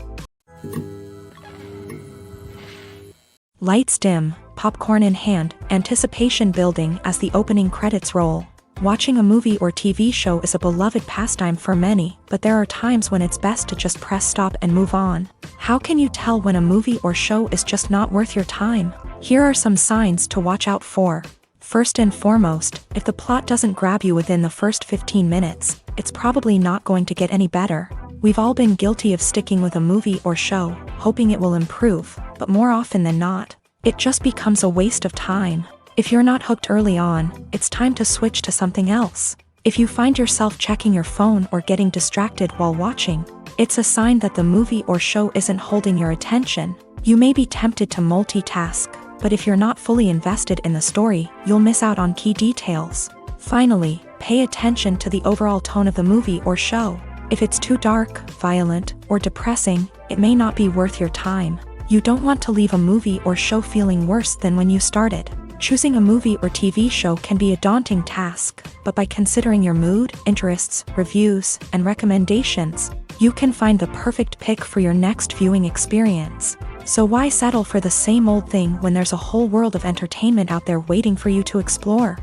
Lights dim, popcorn in hand, anticipation building as the opening credits roll. Watching a movie or TV show is a beloved pastime for many, but there are times when it's best to just press stop and move on. How can you tell when a movie or show is just not worth your time? Here are some signs to watch out for. First and foremost, if the plot doesn't grab you within the first 15 minutes, it's probably not going to get any better. We've all been guilty of sticking with a movie or show, hoping it will improve, but more often than not, it just becomes a waste of time. If you're not hooked early on, it's time to switch to something else. If you find yourself checking your phone or getting distracted while watching, it's a sign that the movie or show isn't holding your attention. You may be tempted to multitask, but if you're not fully invested in the story, you'll miss out on key details. Finally, pay attention to the overall tone of the movie or show. If it's too dark, violent, or depressing, it may not be worth your time. You don't want to leave a movie or show feeling worse than when you started. Choosing a movie or TV show can be a daunting task, but by considering your mood, interests, reviews, and recommendations, you can find the perfect pick for your next viewing experience. So why settle for the same old thing when there's a whole world of entertainment out there waiting for you to explore?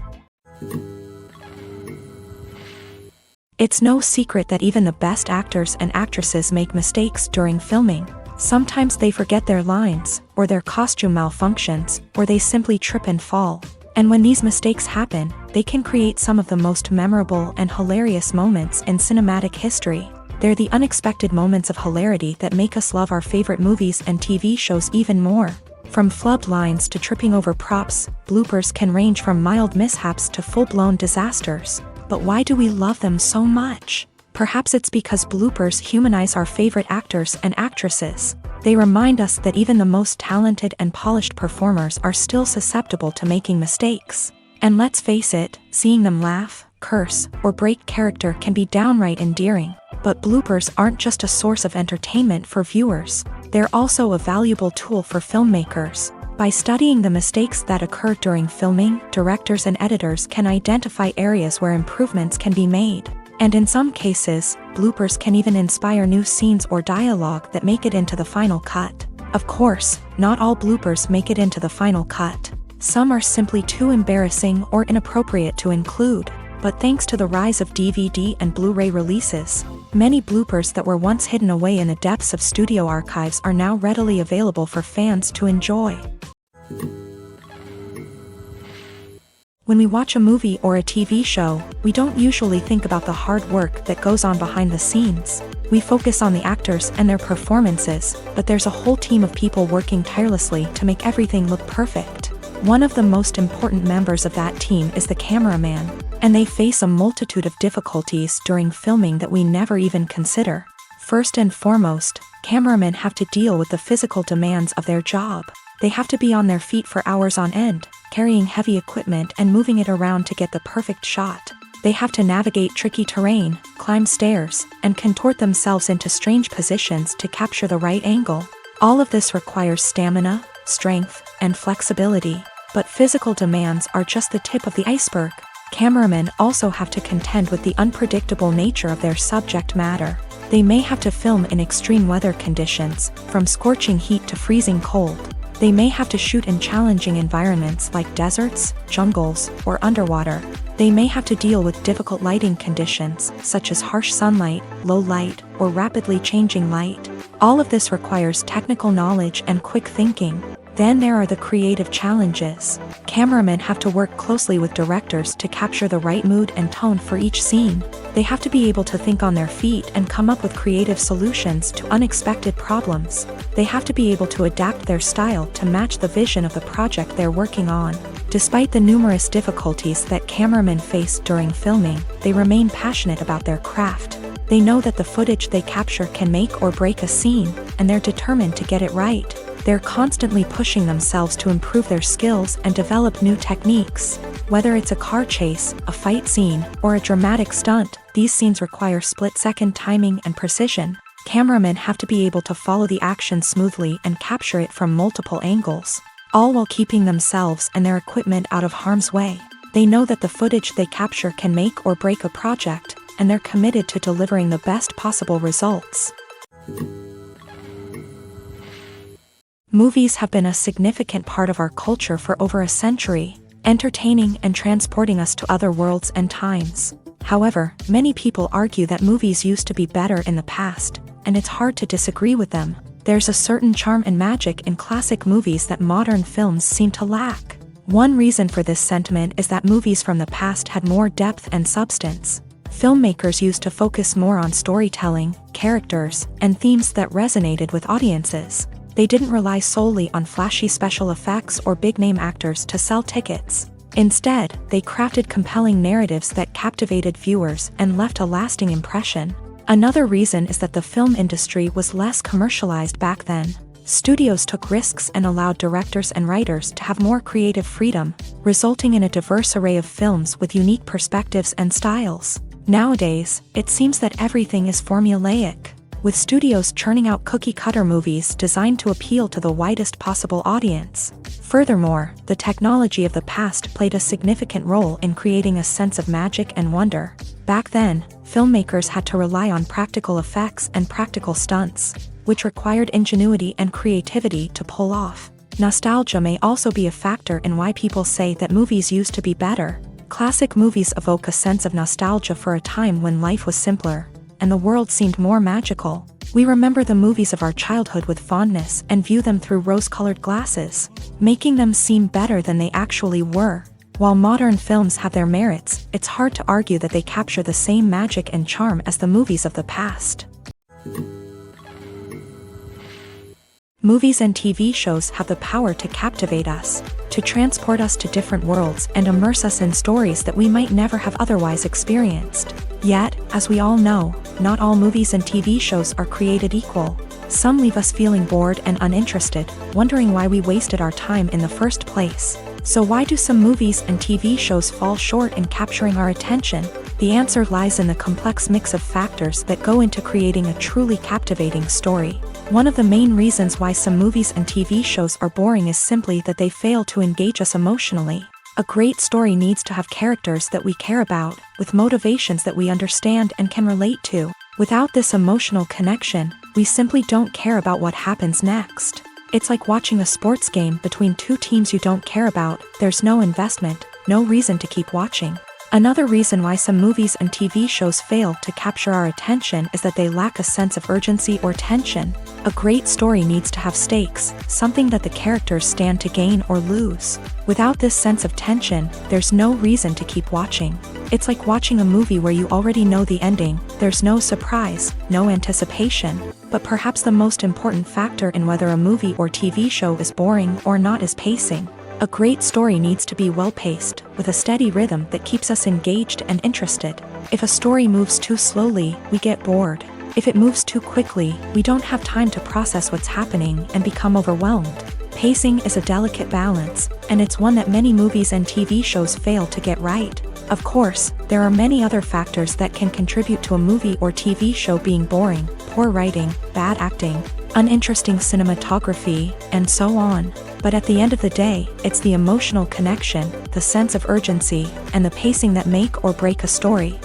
It's no secret that even the best actors and actresses make mistakes during filming. Sometimes they forget their lines, or their costume malfunctions, or they simply trip and fall. And when these mistakes happen, they can create some of the most memorable and hilarious moments in cinematic history. They're the unexpected moments of hilarity that make us love our favorite movies and TV shows even more. From flubbed lines to tripping over props, bloopers can range from mild mishaps to full-blown disasters. But why do we love them so much? Perhaps it's because bloopers humanize our favorite actors and actresses. They remind us that even the most talented and polished performers are still susceptible to making mistakes. And let's face it, seeing them laugh, curse, or break character can be downright endearing. But bloopers aren't just a source of entertainment for viewers. They're also a valuable tool for filmmakers. By studying the mistakes that occur during filming, directors and editors can identify areas where improvements can be made. And in some cases, bloopers can even inspire new scenes or dialogue that make it into the final cut. Of course, not all bloopers make it into the final cut. Some are simply too embarrassing or inappropriate to include. But thanks to the rise of DVD and Blu-ray releases, many bloopers that were once hidden away in the depths of studio archives are now readily available for fans to enjoy. When we watch a movie or a TV show, we don't usually think about the hard work that goes on behind the scenes. We focus on the actors and their performances, but there's a whole team of people working tirelessly to make everything look perfect. One of the most important members of that team is the cameraman, and they face a multitude of difficulties during filming that we never even consider. First and foremost, cameramen have to deal with the physical demands of their job. They have to be on their feet for hours on end, carrying heavy equipment and moving it around to get the perfect shot. They have to navigate tricky terrain, climb stairs, and contort themselves into strange positions to capture the right angle. All of this requires stamina, strength, and flexibility. But physical demands are just the tip of the iceberg. Cameramen also have to contend with the unpredictable nature of their subject matter. They may have to film in extreme weather conditions, from scorching heat to freezing cold. They may have to shoot in challenging environments like deserts, jungles, or underwater. They may have to deal with difficult lighting conditions, such as harsh sunlight, low light, or rapidly changing light. All of this requires technical knowledge and quick thinking. Then there are the creative challenges. Cameramen have to work closely with directors to capture the right mood and tone for each scene. They have to be able to think on their feet and come up with creative solutions to unexpected problems. They have to be able to adapt their style to match the vision of the project they're working on. Despite the numerous difficulties that cameramen face during filming, they remain passionate about their craft. They know that the footage they capture can make or break a scene, and they're determined to get it right. They're constantly pushing themselves to improve their skills and develop new techniques. Whether it's a car chase, a fight scene, or a dramatic stunt, these scenes require split-second timing and precision. Cameramen have to be able to follow the action smoothly and capture it from multiple angles, all while keeping themselves and their equipment out of harm's way. They know that the footage they capture can make or break a project, and they're committed to delivering the best possible results. Movies have been a significant part of our culture for over a century, entertaining and transporting us to other worlds and times. However, many people argue that movies used to be better in the past, and it's hard to disagree with them. There's a certain charm and magic in classic movies that modern films seem to lack. One reason for this sentiment is that movies from the past had more depth and substance. Filmmakers used to focus more on storytelling, characters, and themes that resonated with audiences. They didn't rely solely on flashy special effects or big-name actors to sell tickets. Instead, they crafted compelling narratives that captivated viewers and left a lasting impression. Another reason is that the film industry was less commercialized back then. Studios took risks and allowed directors and writers to have more creative freedom, resulting in a diverse array of films with unique perspectives and styles. Nowadays, it seems that everything is formulaic, with studios churning out cookie-cutter movies designed to appeal to the widest possible audience. Furthermore, the technology of the past played a significant role in creating a sense of magic and wonder. Back then, filmmakers had to rely on practical effects and practical stunts, which required ingenuity and creativity to pull off. Nostalgia may also be a factor in why people say that movies used to be better. Classic movies evoke a sense of nostalgia for a time when life was simpler, and the world seemed more magical. We remember the movies of our childhood with fondness and view them through rose-colored glasses, making them seem better than they actually were. While modern films have their merits, it's hard to argue that they capture the same magic and charm as the movies of the past. Movies and TV shows have the power to captivate us, to transport us to different worlds and immerse us in stories that we might never have otherwise experienced. Yet, as we all know, not all movies and TV shows are created equal. Some leave us feeling bored and uninterested, wondering why we wasted our time in the first place. So why do some movies and TV shows fall short in capturing our attention? The answer lies in the complex mix of factors that go into creating a truly captivating story. One of the main reasons why some movies and TV shows are boring is simply that they fail to engage us emotionally. A great story needs to have characters that we care about, with motivations that we understand and can relate to. Without this emotional connection, we simply don't care about what happens next. It's like watching a sports game between two teams you don't care about. There's no investment, no reason to keep watching. Another reason why some movies and TV shows fail to capture our attention is that they lack a sense of urgency or tension. A great story needs to have stakes, something that the characters stand to gain or lose. Without this sense of tension, there's no reason to keep watching. It's like watching a movie where you already know the ending. There's no surprise, no anticipation. But perhaps the most important factor in whether a movie or TV show is boring or not is pacing. A great story needs to be well-paced, with a steady rhythm that keeps us engaged and interested. If a story moves too slowly, we get bored. If it moves too quickly, we don't have time to process what's happening and become overwhelmed. Pacing is a delicate balance, and it's one that many movies and TV shows fail to get right. Of course, there are many other factors that can contribute to a movie or TV show being boring: poor writing, bad acting, uninteresting cinematography, and so on. But at the end of the day, it's the emotional connection, the sense of urgency, and the pacing that make or break a story.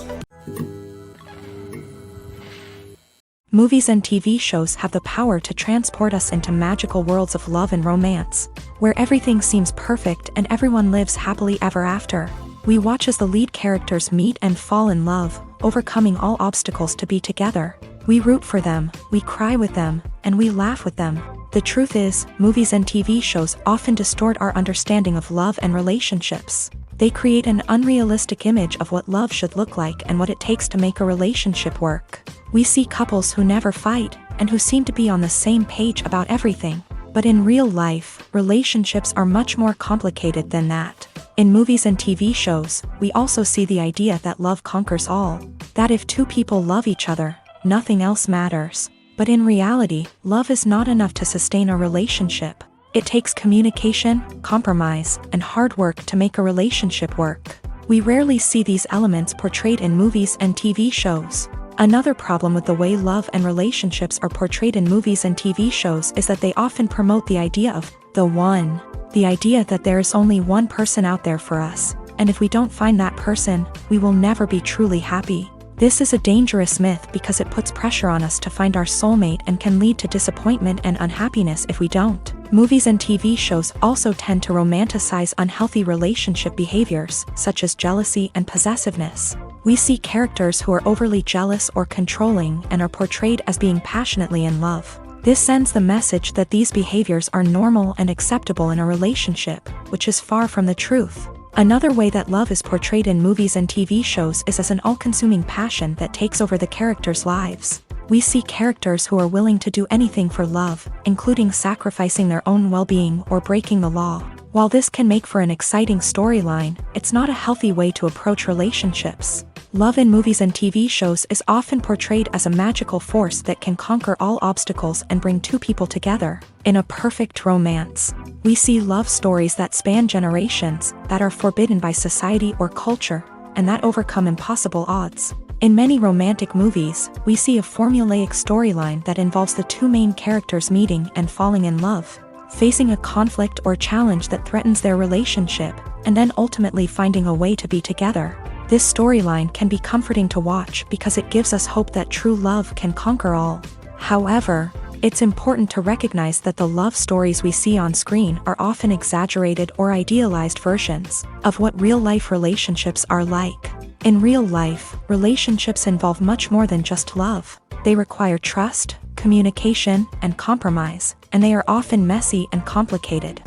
Movies and TV shows have the power to transport us into magical worlds of love and romance, where everything seems perfect and everyone lives happily ever after. We watch as the lead characters meet and fall in love, overcoming all obstacles to be together. We root for them, we cry with them, and we laugh with them. The truth is, movies and TV shows often distort our understanding of love and relationships. They create an unrealistic image of what love should look like and what it takes to make a relationship work. We see couples who never fight, and who seem to be on the same page about everything. But in real life, relationships are much more complicated than that. In movies and TV shows, we also see the idea that love conquers all. That if two people love each other, nothing else matters. But in reality, love is not enough to sustain a relationship. It takes communication, compromise, and hard work to make a relationship work. We rarely see these elements portrayed in movies and TV shows. Another problem with the way love and relationships are portrayed in movies and TV shows is that they often promote the idea of the one. The idea that there is only one person out there for us, and if we don't find that person, we will never be truly happy. This is a dangerous myth because it puts pressure on us to find our soulmate and can lead to disappointment and unhappiness if we don't. Movies and TV shows also tend to romanticize unhealthy relationship behaviors, such as jealousy and possessiveness. We see characters who are overly jealous or controlling and are portrayed as being passionately in love. This sends the message that these behaviors are normal and acceptable in a relationship, which is far from the truth. Another way that love is portrayed in movies and TV shows is as an all-consuming passion that takes over the characters' lives. We see characters who are willing to do anything for love, including sacrificing their own well-being or breaking the law. While this can make for an exciting storyline, it's not a healthy way to approach relationships. Love in movies and TV shows is often portrayed as a magical force that can conquer all obstacles and bring two people together. In a perfect romance, we see love stories that span generations, that are forbidden by society or culture, and that overcome impossible odds. In many romantic movies, we see a formulaic storyline that involves the two main characters meeting and falling in love, facing a conflict or challenge that threatens their relationship, and then ultimately finding a way to be together. This storyline can be comforting to watch because it gives us hope that true love can conquer all. However, it's important to recognize that the love stories we see on screen are often exaggerated or idealized versions of what real-life relationships are like. In real life, relationships involve much more than just love. They require trust, communication, and compromise, and they are often messy and complicated.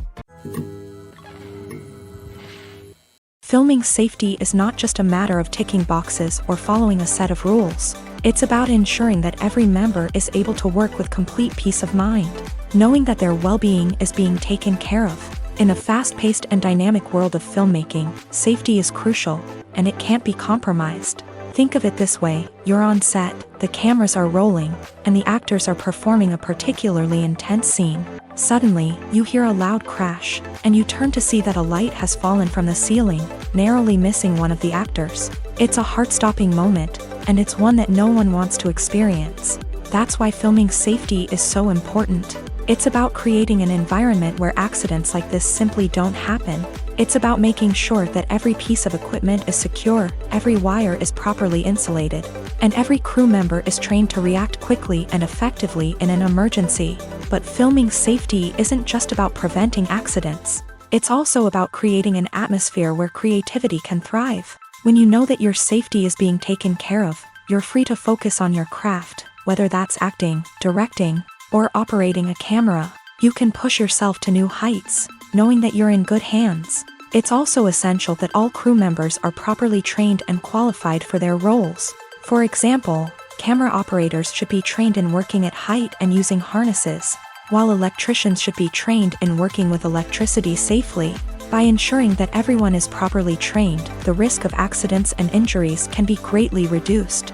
Filming safety is not just a matter of ticking boxes or following a set of rules. It's about ensuring that every member is able to work with complete peace of mind, knowing that their well-being is being taken care of. In a fast-paced and dynamic world of filmmaking, safety is crucial, and it can't be compromised. Think of it this way: you're on set, the cameras are rolling, and the actors are performing a particularly intense scene. Suddenly, you hear a loud crash, and you turn to see that a light has fallen from the ceiling, narrowly missing one of the actors. It's a heart-stopping moment, and it's one that no one wants to experience. That's why filming safety is so important. It's about creating an environment where accidents like this simply don't happen. It's about making sure that every piece of equipment is secure, every wire is properly insulated, and every crew member is trained to react quickly and effectively in an emergency. But filming safety isn't just about preventing accidents. It's also about creating an atmosphere where creativity can thrive. When you know that your safety is being taken care of, you're free to focus on your craft, whether that's acting, directing, or operating a camera. You can push yourself to new heights, knowing that you're in good hands. It's also essential that all crew members are properly trained and qualified for their roles. For example, camera operators should be trained in working at height and using harnesses, while electricians should be trained in working with electricity safely. By ensuring that everyone is properly trained, the risk of accidents and injuries can be greatly reduced.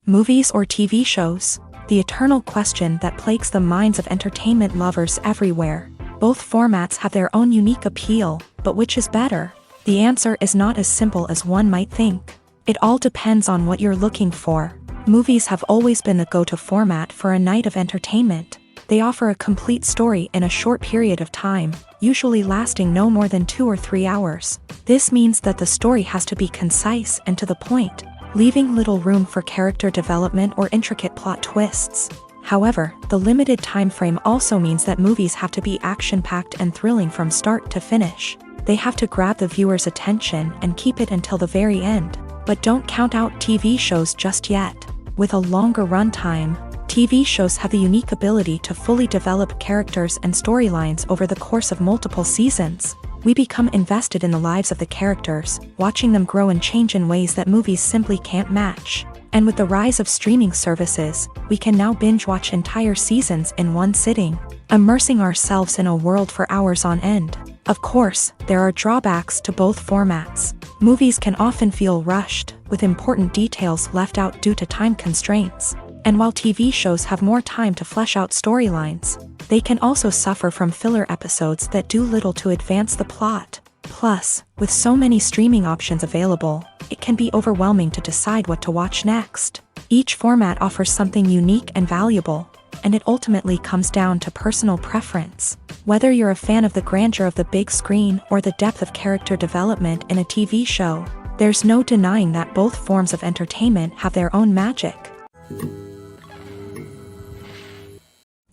Movies or TV shows? The eternal question that plagues the minds of entertainment lovers everywhere. Both formats have their own unique appeal, but which is better? The answer is not as simple as one might think. It all depends on what you're looking for. Movies have always been the go-to format for a night of entertainment. They offer a complete story in a short period of time, usually lasting no more than 2 or 3 hours. This means that the story has to be concise and to the point, leaving little room for character development or intricate plot twists. However, the limited time frame also means that movies have to be action-packed and thrilling from start to finish. They have to grab the viewer's attention and keep it until the very end. But don't count out TV shows just yet. With a longer runtime, TV shows have the unique ability to fully develop characters and storylines over the course of multiple seasons. We become invested in the lives of the characters, watching them grow and change in ways that movies simply can't match. And with the rise of streaming services, we can now binge-watch entire seasons in one sitting, immersing ourselves in a world for hours on end. Of course, there are drawbacks to both formats. Movies can often feel rushed, with important details left out due to time constraints. And while TV shows have more time to flesh out storylines, they can also suffer from filler episodes that do little to advance the plot. Plus, with so many streaming options available, it can be overwhelming to decide what to watch next. Each format offers something unique and valuable, and it ultimately comes down to personal preference. Whether you're a fan of the grandeur of the big screen or the depth of character development in a TV show, there's no denying that both forms of entertainment have their own magic.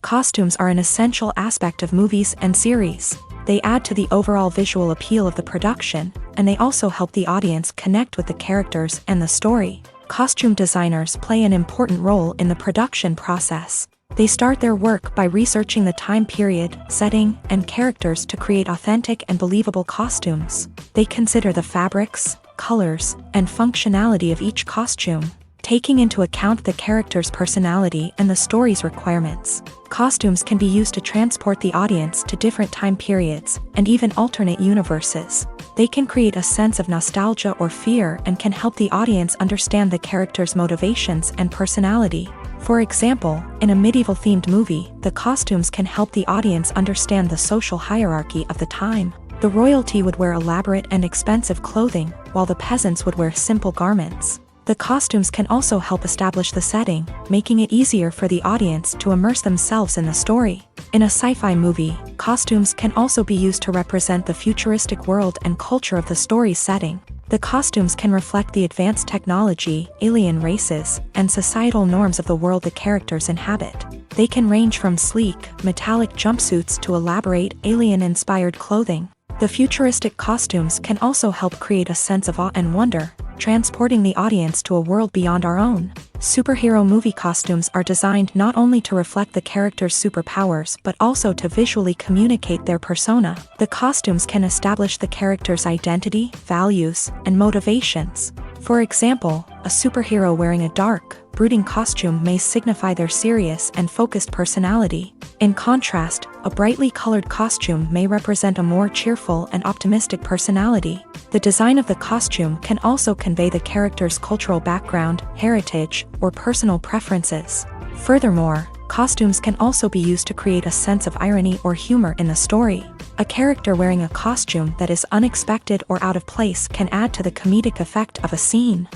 Costumes are an essential aspect of movies and series. They add to the overall visual appeal of the production, and they also help the audience connect with the characters and the story. Costume designers play an important role in the production process. They start their work by researching the time period, setting, and characters to create authentic and believable costumes. They consider the fabrics, colors, and functionality of each costume, taking into account the character's personality and the story's requirements. Costumes can be used to transport the audience to different time periods and even alternate universes. They can create a sense of nostalgia or fear and can help the audience understand the character's motivations and personality. For example, in a medieval-themed movie, the costumes can help the audience understand the social hierarchy of the time. The royalty would wear elaborate and expensive clothing, while the peasants would wear simple garments. The costumes can also help establish the setting, making it easier for the audience to immerse themselves in the story. In a sci-fi movie, costumes can also be used to represent the futuristic world and culture of the story's setting. The costumes can reflect the advanced technology, alien races, and societal norms of the world the characters inhabit. They can range from sleek, metallic jumpsuits to elaborate, alien-inspired clothing. The futuristic costumes can also help create a sense of awe and wonder, transporting the audience to a world beyond our own. Superhero movie costumes are designed not only to reflect the character's superpowers but also to visually communicate their persona. The costumes can establish the character's identity, values, and motivations. For example, a superhero wearing a dark, brooding costume may signify their serious and focused personality. In contrast, a brightly colored costume may represent a more cheerful and optimistic personality. The design of the costume can also convey the character's cultural background, heritage, or personal preferences. Furthermore, costumes can also be used to create a sense of irony or humor in the story. A character wearing a costume that is unexpected or out of place can add to the comedic effect of a scene.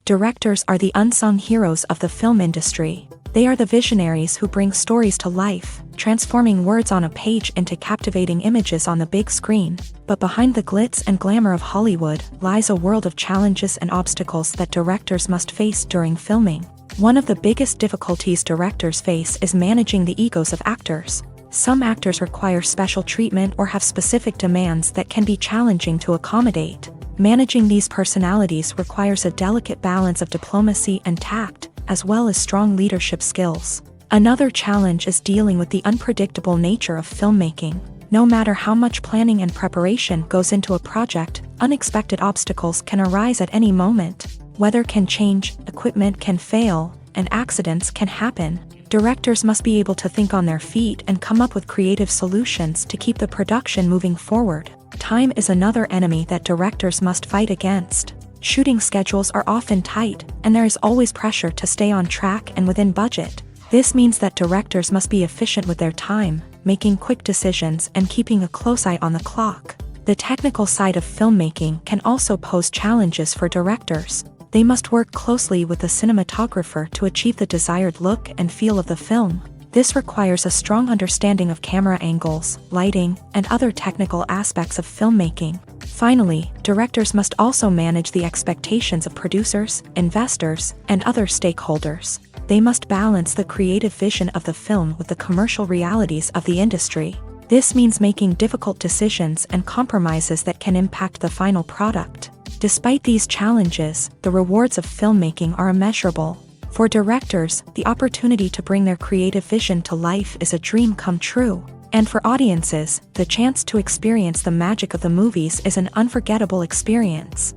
Directors are the unsung heroes of the film industry. They are the visionaries who bring stories to life, transforming words on a page into captivating images on the big screen. But behind the glitz and glamour of Hollywood lies a world of challenges and obstacles that directors must face during filming. One of the biggest difficulties directors face is managing the egos of actors. Some actors require special treatment or have specific demands that can be challenging to accommodate. Managing these personalities requires a delicate balance of diplomacy and tact, as well as strong leadership skills. Another challenge is dealing with the unpredictable nature of filmmaking. No matter how much planning and preparation goes into a project, unexpected obstacles can arise at any moment. Weather can change, equipment can fail, and accidents can happen. Directors must be able to think on their feet and come up with creative solutions to keep the production moving forward. Time is another enemy that directors must fight against. Shooting schedules are often tight, and there is always pressure to stay on track and within budget. This means that directors must be efficient with their time, making quick decisions and keeping a close eye on the clock. The technical side of filmmaking can also pose challenges for directors. They must work closely with the cinematographer to achieve the desired look and feel of the film. This requires a strong understanding of camera angles, lighting, and other technical aspects of filmmaking. Finally, directors must also manage the expectations of producers, investors, and other stakeholders. They must balance the creative vision of the film with the commercial realities of the industry. This means making difficult decisions and compromises that can impact the final product. Despite these challenges, the rewards of filmmaking are immeasurable. For directors, the opportunity to bring their creative vision to life is a dream come true. And for audiences, the chance to experience the magic of the movies is an unforgettable experience.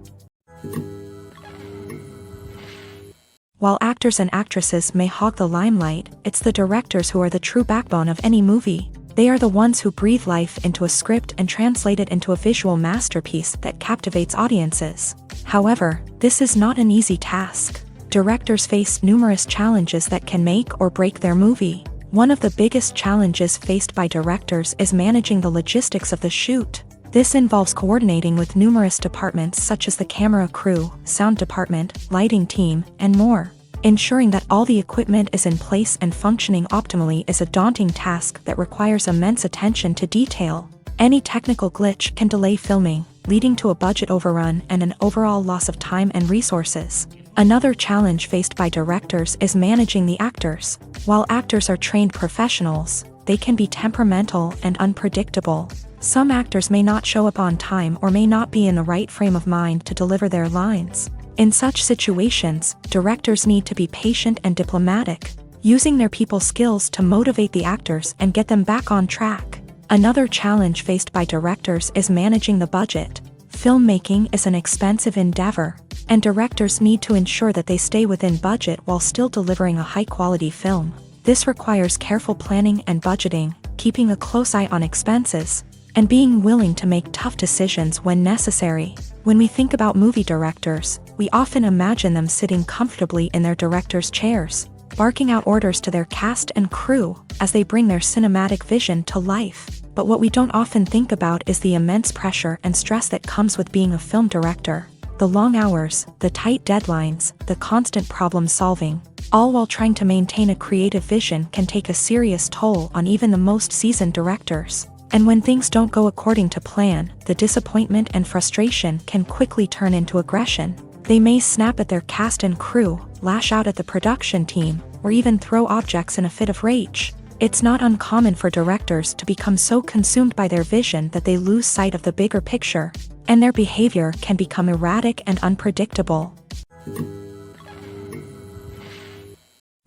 While actors and actresses may hog the limelight, it's the directors who are the true backbone of any movie. They are the ones who breathe life into a script and translate it into a visual masterpiece that captivates audiences. However, this is not an easy task. Directors face numerous challenges that can make or break their movie. One of the biggest challenges faced by directors is managing the logistics of the shoot. This involves coordinating with numerous departments such as the camera crew, sound department, lighting team, and more. Ensuring that all the equipment is in place and functioning optimally is a daunting task that requires immense attention to detail. Any technical glitch can delay filming, leading to a budget overrun and an overall loss of time and resources. Another challenge faced by directors is managing the actors. While actors are trained professionals, they can be temperamental and unpredictable. Some actors may not show up on time or may not be in the right frame of mind to deliver their lines. In such situations, directors need to be patient and diplomatic, using their people skills to motivate the actors and get them back on track. Another challenge faced by directors is managing the budget. Filmmaking is an expensive endeavor, and directors need to ensure that they stay within budget while still delivering a high-quality film. This requires careful planning and budgeting, keeping a close eye on expenses, and being willing to make tough decisions when necessary. When we think about movie directors, we often imagine them sitting comfortably in their director's chairs, barking out orders to their cast and crew as they bring their cinematic vision to life. But what we don't often think about is the immense pressure and stress that comes with being a film director. The long hours, the tight deadlines, the constant problem solving, all while trying to maintain a creative vision can take a serious toll on even the most seasoned directors. And when things don't go according to plan, the disappointment and frustration can quickly turn into aggression. They may snap at their cast and crew, lash out at the production team, or even throw objects in a fit of rage. It's not uncommon for directors to become so consumed by their vision that they lose sight of the bigger picture, and their behavior can become erratic and unpredictable.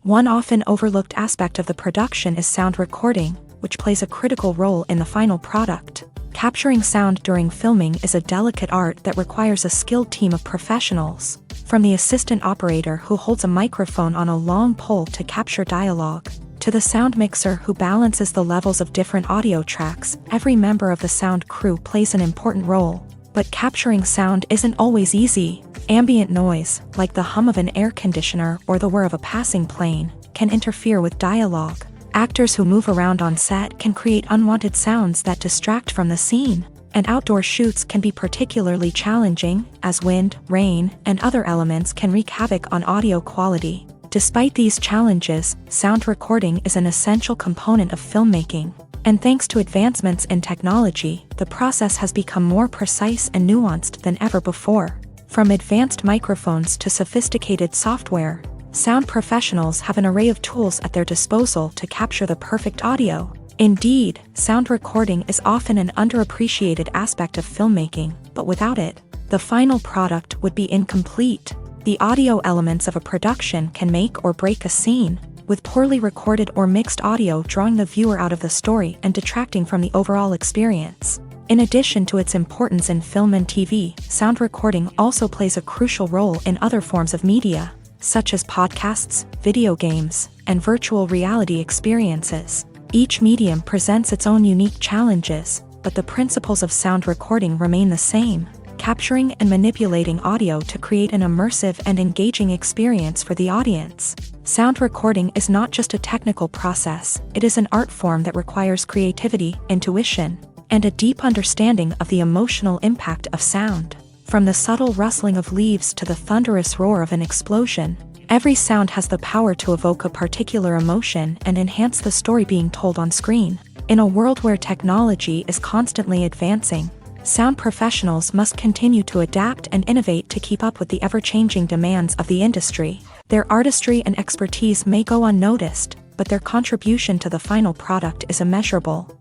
One often overlooked aspect of the production is sound recording, which plays a critical role in the final product. Capturing sound during filming is a delicate art that requires a skilled team of professionals. From the assistant operator who holds a microphone on a long pole to capture dialogue, to the sound mixer who balances the levels of different audio tracks, every member of the sound crew plays an important role. But capturing sound isn't always easy. Ambient noise, like the hum of an air conditioner or the whir of a passing plane, can interfere with dialogue. Actors who move around on set can create unwanted sounds that distract from the scene, and outdoor shoots can be particularly challenging, as wind, rain, and other elements can wreak havoc on audio quality. Despite these challenges, sound recording is an essential component of filmmaking, and thanks to advancements in technology, the process has become more precise and nuanced than ever before. From advanced microphones to sophisticated software, sound professionals have an array of tools at their disposal to capture the perfect audio. Indeed, sound recording is often an underappreciated aspect of filmmaking, but without it, the final product would be incomplete. The audio elements of a production can make or break a scene, with poorly recorded or mixed audio drawing the viewer out of the story and detracting from the overall experience. In addition to its importance in film and TV, sound recording also plays a crucial role in other forms of media, such as podcasts, video games, and virtual reality experiences. Each medium presents its own unique challenges, but the principles of sound recording remain the same: capturing and manipulating audio to create an immersive and engaging experience for the audience. Sound recording is not just a technical process, it is an art form that requires creativity, intuition, and a deep understanding of the emotional impact of sound. From the subtle rustling of leaves to the thunderous roar of an explosion, every sound has the power to evoke a particular emotion and enhance the story being told on screen. In a world where technology is constantly advancing, sound professionals must continue to adapt and innovate to keep up with the ever-changing demands of the industry. Their artistry and expertise may go unnoticed, but their contribution to the final product is immeasurable.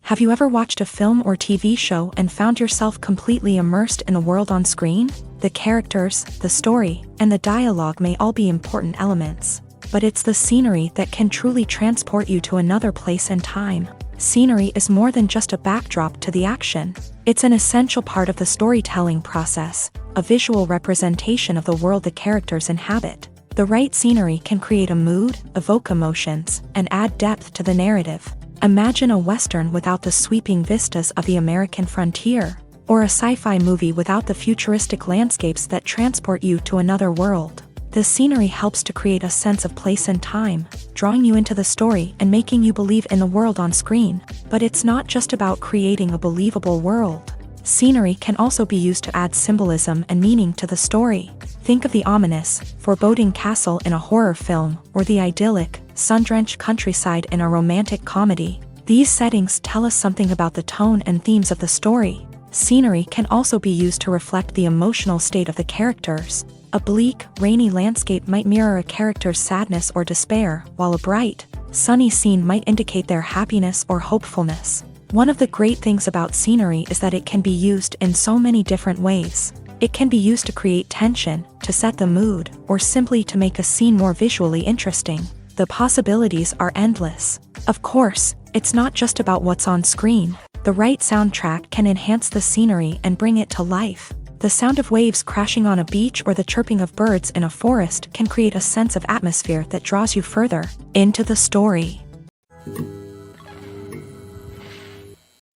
Have you ever watched a film or TV show and found yourself completely immersed in the world on screen? The characters, the story, and the dialogue may all be important elements, but it's the scenery that can truly transport you to another place and time. Scenery is more than just a backdrop to the action. It's an essential part of the storytelling process, a visual representation of the world the characters inhabit. The right scenery can create a mood, evoke emotions, and add depth to the narrative. Imagine a Western without the sweeping vistas of the American frontier, or a sci-fi movie without the futuristic landscapes that transport you to another world. The scenery helps to create a sense of place and time, drawing you into the story and making you believe in the world on screen. But it's not just about creating a believable world. Scenery can also be used to add symbolism and meaning to the story. Think of the ominous, foreboding castle in a horror film, or the idyllic, sun-drenched countryside in a romantic comedy. These settings tell us something about the tone and themes of the story. Scenery can also be used to reflect the emotional state of the characters. A bleak, rainy landscape might mirror a character's sadness or despair, while a bright, sunny scene might indicate their happiness or hopefulness. One of the great things about scenery is that it can be used in so many different ways. It can be used to create tension, to set the mood, or simply to make a scene more visually interesting. The possibilities are endless. Of course, it's not just about what's on screen. The right soundtrack can enhance the scenery and bring it to life. The sound of waves crashing on a beach or the chirping of birds in a forest can create a sense of atmosphere that draws you further into the story.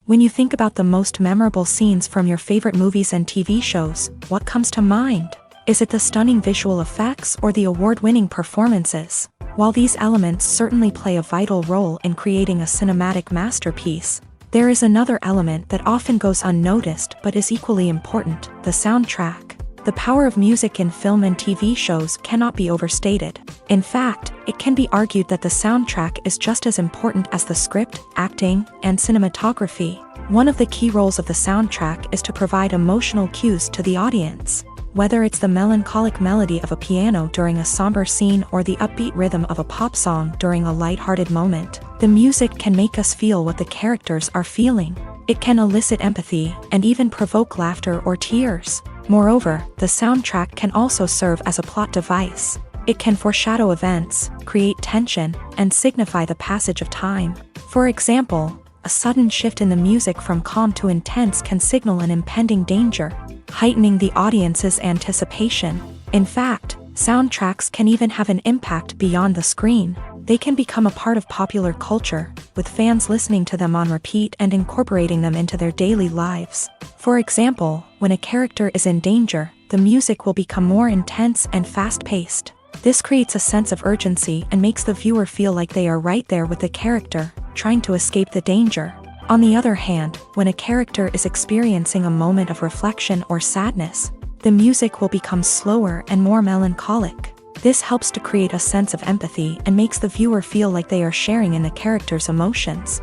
When you think about the most memorable scenes from your favorite movies and TV shows, what comes to mind? Is it the stunning visual effects or the award-winning performances? While these elements certainly play a vital role in creating a cinematic masterpiece, there is another element that often goes unnoticed but is equally important: the soundtrack. The power of music in film and TV shows cannot be overstated. In fact, it can be argued that the soundtrack is just as important as the script, acting, and cinematography. One of the key roles of the soundtrack is to provide emotional cues to the audience. Whether it's the melancholic melody of a piano during a somber scene or the upbeat rhythm of a pop song during a lighthearted moment, the music can make us feel what the characters are feeling. It can elicit empathy and even provoke laughter or tears. Moreover, the soundtrack can also serve as a plot device. It can foreshadow events, create tension, and signify the passage of time. For example, a sudden shift in the music from calm to intense can signal an impending danger, heightening the audience's anticipation. In fact, soundtracks can even have an impact beyond the screen. They can become a part of popular culture, with fans listening to them on repeat and incorporating them into their daily lives. For example, when a character is in danger, the music will become more intense and fast-paced. This creates a sense of urgency and makes the viewer feel like they are right there with the character, trying to escape the danger. On the other hand, when a character is experiencing a moment of reflection or sadness, the music will become slower and more melancholic. This helps to create a sense of empathy and makes the viewer feel like they are sharing in the character's emotions.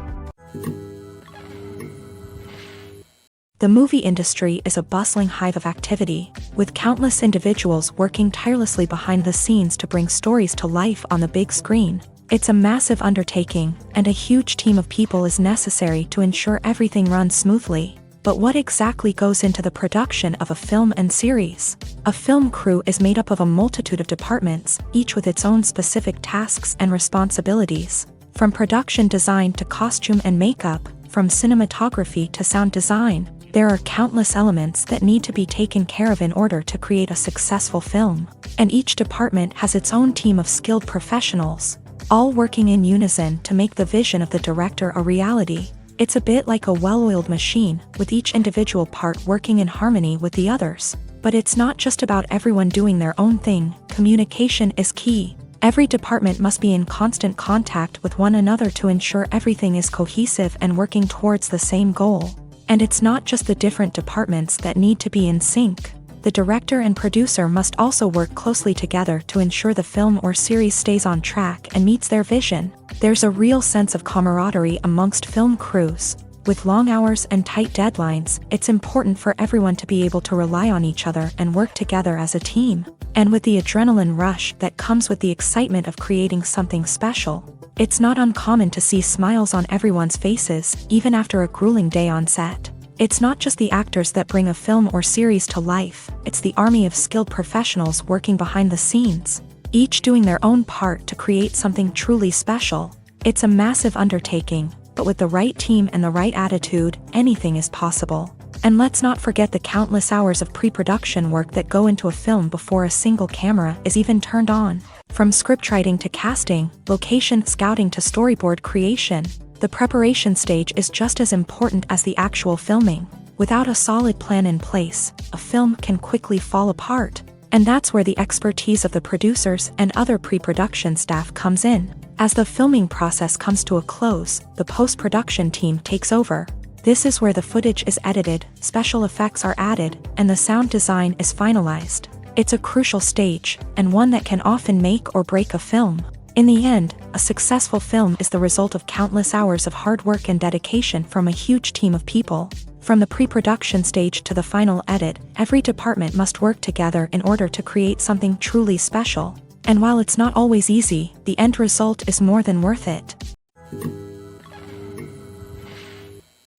The movie industry is a bustling hive of activity, with countless individuals working tirelessly behind the scenes to bring stories to life on the big screen. It's a massive undertaking, and a huge team of people is necessary to ensure everything runs smoothly. But what exactly goes into the production of a film and series? A film crew is made up of a multitude of departments, each with its own specific tasks and responsibilities. From production design to costume and makeup, from cinematography to sound design, there are countless elements that need to be taken care of in order to create a successful film. And each department has its own team of skilled professionals, all working in unison to make the vision of the director a reality. It's a bit like a well-oiled machine, with each individual part working in harmony with the others. But it's not just about everyone doing their own thing. Communication is key. Every department must be in constant contact with one another to ensure everything is cohesive and working towards the same goal. And it's not just the different departments that need to be in sync. The director and producer must also work closely together to ensure the film or series stays on track and meets their vision. There's a real sense of camaraderie amongst film crews. With long hours and tight deadlines, it's important for everyone to be able to rely on each other and work together as a team. And with the adrenaline rush that comes with the excitement of creating something special, It's not uncommon to see smiles on everyone's faces, even after a grueling day on set. It's not just the actors that bring a film or series to life, it's the army of skilled professionals working behind the scenes, each doing their own part to create something truly special. It's a massive undertaking, but with the right team and the right attitude, anything is possible. And let's not forget the countless hours of pre-production work that go into a film before a single camera is even turned on. From scriptwriting to casting, location scouting to storyboard creation, the preparation stage is just as important as the actual filming. Without a solid plan in place, a film can quickly fall apart. And that's where the expertise of the producers and other pre-production staff comes in. As the filming process comes to a close, the post-production team takes over. This is where the footage is edited, special effects are added, and the sound design is finalized. It's a crucial stage, and one that can often make or break a film. In the end, a successful film is the result of countless hours of hard work and dedication from a huge team of people. From the pre-production stage to the final edit, every department must work together in order to create something truly special. And while it's not always easy, the end result is more than worth it.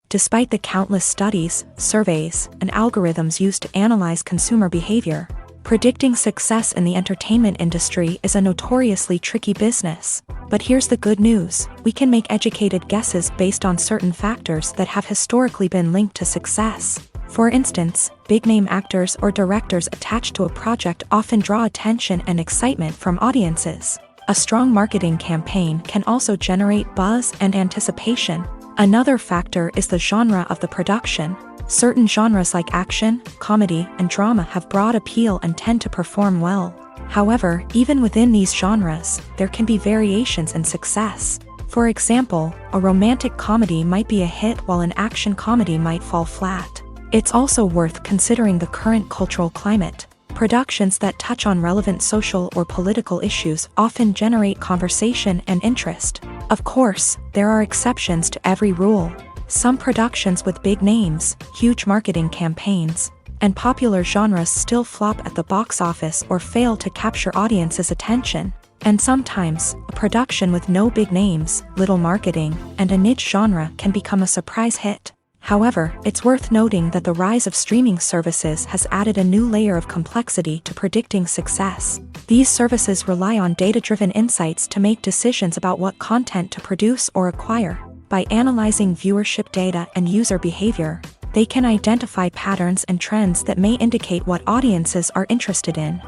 Despite the countless studies, surveys, and algorithms used to analyze consumer behavior, predicting success in the entertainment industry is a notoriously tricky business. But here's the good news: we can make educated guesses based on certain factors that have historically been linked to success. For instance, big-name actors or directors attached to a project often draw attention and excitement from audiences. A strong marketing campaign can also generate buzz and anticipation. Another factor is the genre of the production. Certain genres like action, comedy, and drama have broad appeal and tend to perform well. However, even within these genres, there can be variations in success. For example, a romantic comedy might be a hit while an action comedy might fall flat. It's also worth considering the current cultural climate. Productions that touch on relevant social or political issues often generate conversation and interest. Of course, there are exceptions to every rule. Some productions with big names, huge marketing campaigns, and popular genres still flop at the box office or fail to capture audiences' attention. And sometimes, a production with no big names, little marketing, and a niche genre can become a surprise hit. However, it's worth noting that the rise of streaming services has added a new layer of complexity to predicting success. These services rely on data-driven insights to make decisions about what content to produce or acquire. By analyzing viewership data and user behavior, they can identify patterns and trends that may indicate what audiences are interested in.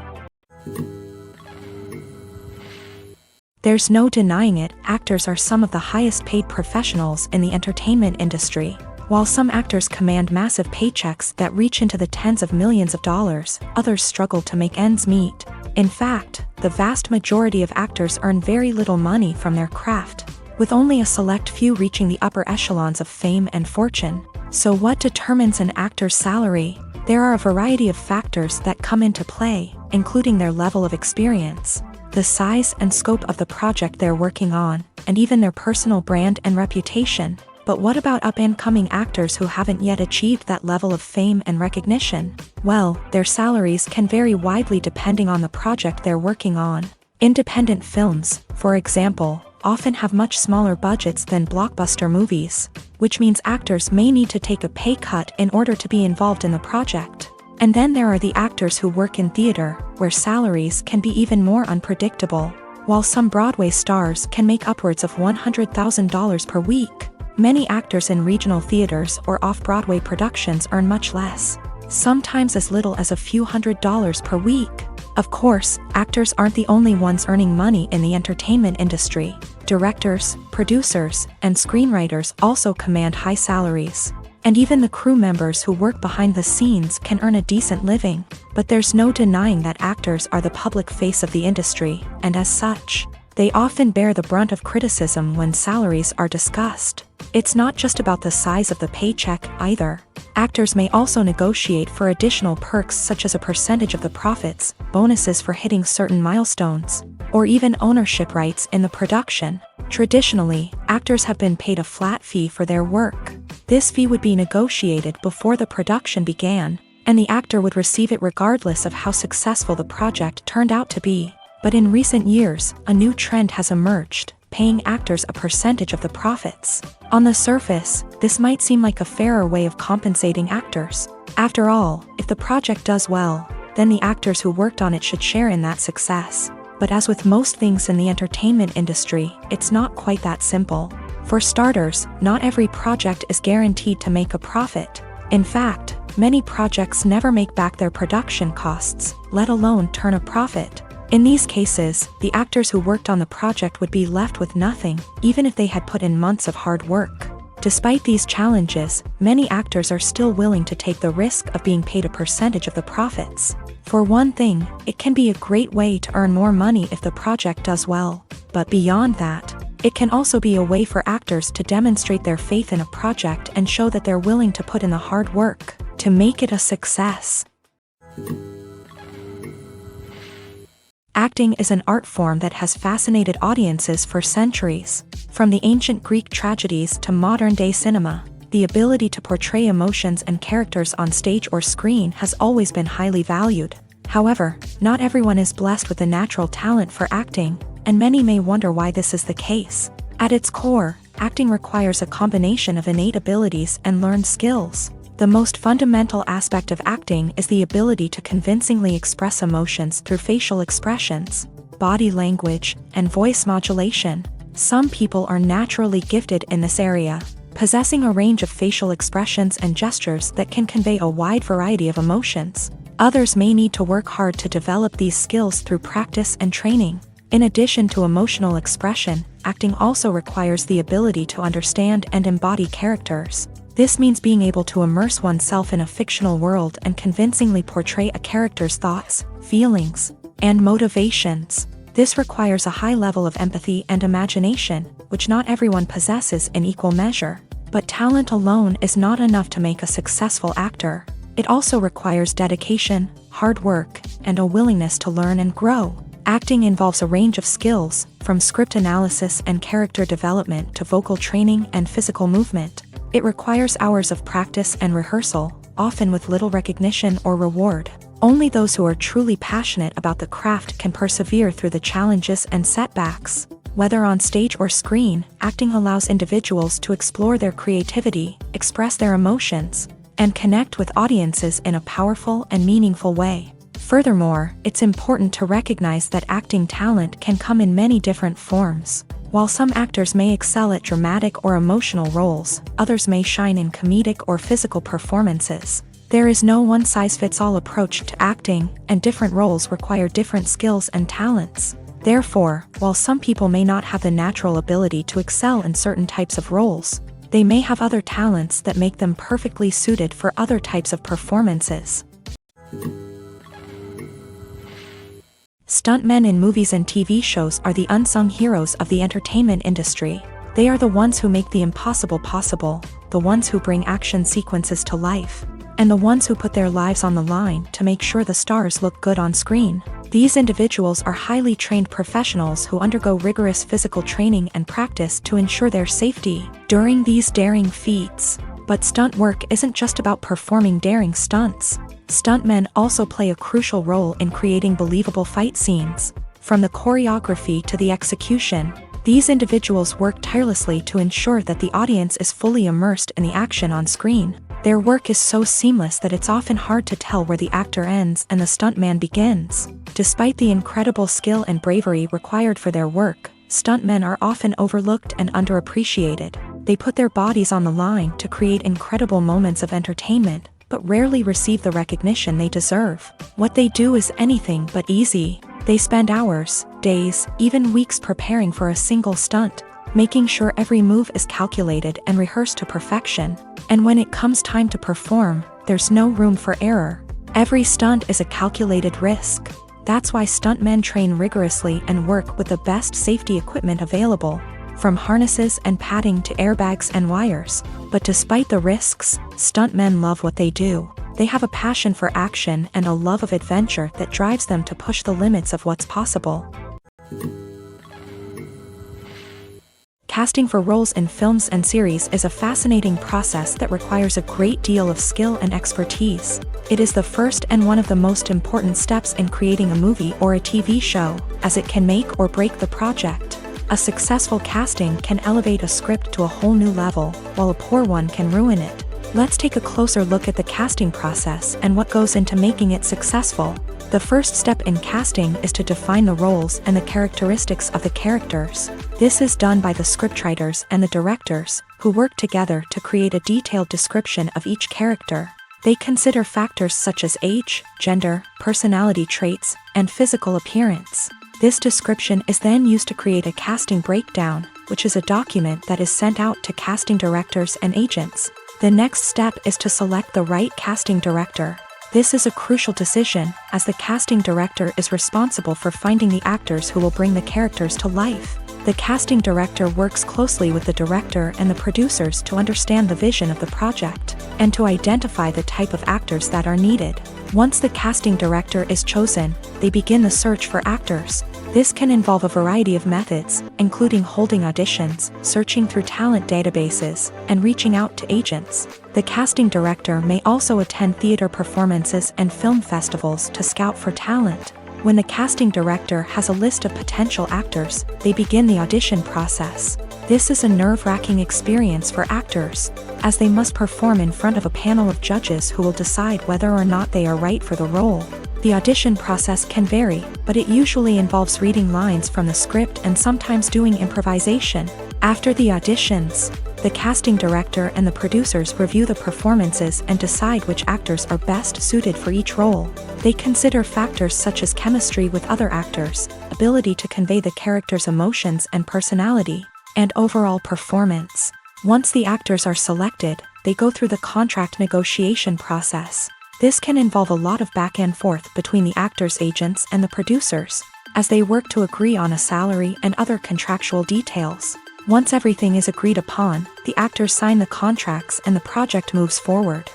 There's no denying it, actors are some of the highest paid professionals in the entertainment industry. While some actors command massive paychecks that reach into the tens of millions of dollars, others struggle to make ends meet. In fact, the vast majority of actors earn very little money from their craft, with only a select few reaching the upper echelons of fame and fortune. So what determines an actor's salary? There are a variety of factors that come into play, including their level of experience, the size and scope of the project they're working on, and even their personal brand and reputation. But what about up-and-coming actors who haven't yet achieved that level of fame and recognition? Well, their salaries can vary widely depending on the project they're working on. Independent films, for example, often have much smaller budgets than blockbuster movies, which means actors may need to take a pay cut in order to be involved in the project. And then there are the actors who work in theater, where salaries can be even more unpredictable. While some Broadway stars can make upwards of $100,000 per week, many actors in regional theaters or off-Broadway productions earn much less, sometimes as little as a few $100s per week. Of course, actors aren't the only ones earning money in the entertainment industry. Directors, producers, and screenwriters also command high salaries. And even the crew members who work behind the scenes can earn a decent living. But there's no denying that actors are the public face of the industry, and as such, they often bear the brunt of criticism when salaries are discussed. It's not just about the size of the paycheck, either. Actors may also negotiate for additional perks such as a percentage of the profits, bonuses for hitting certain milestones, or even ownership rights in the production. Traditionally, actors have been paid a flat fee for their work. This fee would be negotiated before the production began, and the actor would receive it regardless of how successful the project turned out to be. But in recent years, a new trend has emerged. paying actors a percentage of the profits. On the surface, this might seem like a fairer way of compensating actors. After all, if the project does well, then the actors who worked on it should share in that success. But as with most things in the entertainment industry, it's not quite that simple. For starters, not every project is guaranteed to make a profit. In fact, many projects never make back their production costs, let alone turn a profit. In these cases, the actors who worked on the project would be left with nothing, even if they had put in months of hard work. Despite these challenges, many actors are still willing to take the risk of being paid a percentage of the profits. For one thing, it can be a great way to earn more money if the project does well. But beyond that, it can also be a way for actors to demonstrate their faith in a project and show that they're willing to put in the hard work to make it a success. Acting is an art form that has fascinated audiences for centuries. From the ancient Greek tragedies to modern-day cinema, the ability to portray emotions and characters on stage or screen has always been highly valued. However, not everyone is blessed with a natural talent for acting, and many may wonder why this is the case. At its core, acting requires a combination of innate abilities and learned skills. The most fundamental aspect of acting is the ability to convincingly express emotions through facial expressions, body language, and voice modulation. Some people are naturally gifted in this area, possessing a range of facial expressions and gestures that can convey a wide variety of emotions. Others may need to work hard to develop these skills through practice and training. In addition to emotional expression, acting also requires the ability to understand and embody characters. This means being able to immerse oneself in a fictional world and convincingly portray a character's thoughts, feelings, and motivations. This requires a high level of empathy and imagination, which not everyone possesses in equal measure. But talent alone is not enough to make a successful actor. It also requires dedication, hard work, and a willingness to learn and grow. Acting involves a range of skills, from script analysis and character development to vocal training and physical movement. It requires hours of practice and rehearsal, often with little recognition or reward. Only those who are truly passionate about the craft can persevere through the challenges and setbacks. Whether on stage or screen, acting allows individuals to explore their creativity, express their emotions, and connect with audiences in a powerful and meaningful way. Furthermore, it's important to recognize that acting talent can come in many different forms. While some actors may excel at dramatic or emotional roles, others may shine in comedic or physical performances. There is no one-size-fits-all approach to acting, and different roles require different skills and talents. Therefore, while some people may not have the natural ability to excel in certain types of roles, they may have other talents that make them perfectly suited for other types of performances. Stuntmen in movies and TV shows are the unsung heroes of the entertainment industry. They are the ones who make the impossible possible, the ones who bring action sequences to life, and the ones who put their lives on the line to make sure the stars look good on screen. These individuals are highly trained professionals who undergo rigorous physical training and practice to ensure their safety during these daring feats. But stunt work isn't just about performing daring stunts. Stuntmen also play a crucial role in creating believable fight scenes. From the choreography to the execution, these individuals work tirelessly to ensure that the audience is fully immersed in the action on screen. Their work is so seamless that it's often hard to tell where the actor ends and the stuntman begins. Despite the incredible skill and bravery required for their work, stuntmen are often overlooked and underappreciated. They put their bodies on the line to create incredible moments of entertainment, but rarely receive the recognition they deserve. What they do is anything but easy. They spend hours, days, even weeks preparing for a single stunt, making sure every move is calculated and rehearsed to perfection. And when it comes time to perform, there's no room for error. Every stunt is a calculated risk. That's why stuntmen train rigorously and work with the best safety equipment available, from harnesses and padding to airbags and wires. But despite the risks, stuntmen love what they do. They have a passion for action and a love of adventure that drives them to push the limits of what's possible. Casting for roles in films and series is a fascinating process that requires a great deal of skill and expertise. It is the first and one of the most important steps in creating a movie or a TV show, as it can make or break the project. A successful casting can elevate a script to a whole new level, while a poor one can ruin it. Let's take a closer look at the casting process and what goes into making it successful. The first step in casting is to define the roles and the characteristics of the characters. This is done by the scriptwriters and the directors, who work together to create a detailed description of each character. They consider factors such as age, gender, personality traits, and physical appearance. This description is then used to create a casting breakdown, which is a document that is sent out to casting directors and agents. The next step is to select the right casting director. This is a crucial decision, as the casting director is responsible for finding the actors who will bring the characters to life. The casting director works closely with the director and the producers to understand the vision of the project, and to identify the type of actors that are needed. Once the casting director is chosen, they begin the search for actors. This can involve a variety of methods, including holding auditions, searching through talent databases, and reaching out to agents. The casting director may also attend theater performances and film festivals to scout for talent. When the casting director has a list of potential actors, they begin the audition process. This is a nerve-wracking experience for actors, as they must perform in front of a panel of judges who will decide whether or not they are right for the role. The audition process can vary, but it usually involves reading lines from the script and sometimes doing improvisation. After the auditions, the casting director and the producers review the performances and decide which actors are best suited for each role. They consider factors such as chemistry with other actors, ability to convey the character's emotions and personality, and overall performance. Once the actors are selected, they go through the contract negotiation process. This can involve a lot of back and forth between the actors' agents and the producers, as they work to agree on a salary and other contractual details. Once everything is agreed upon, the actors sign the contracts and the project moves forward.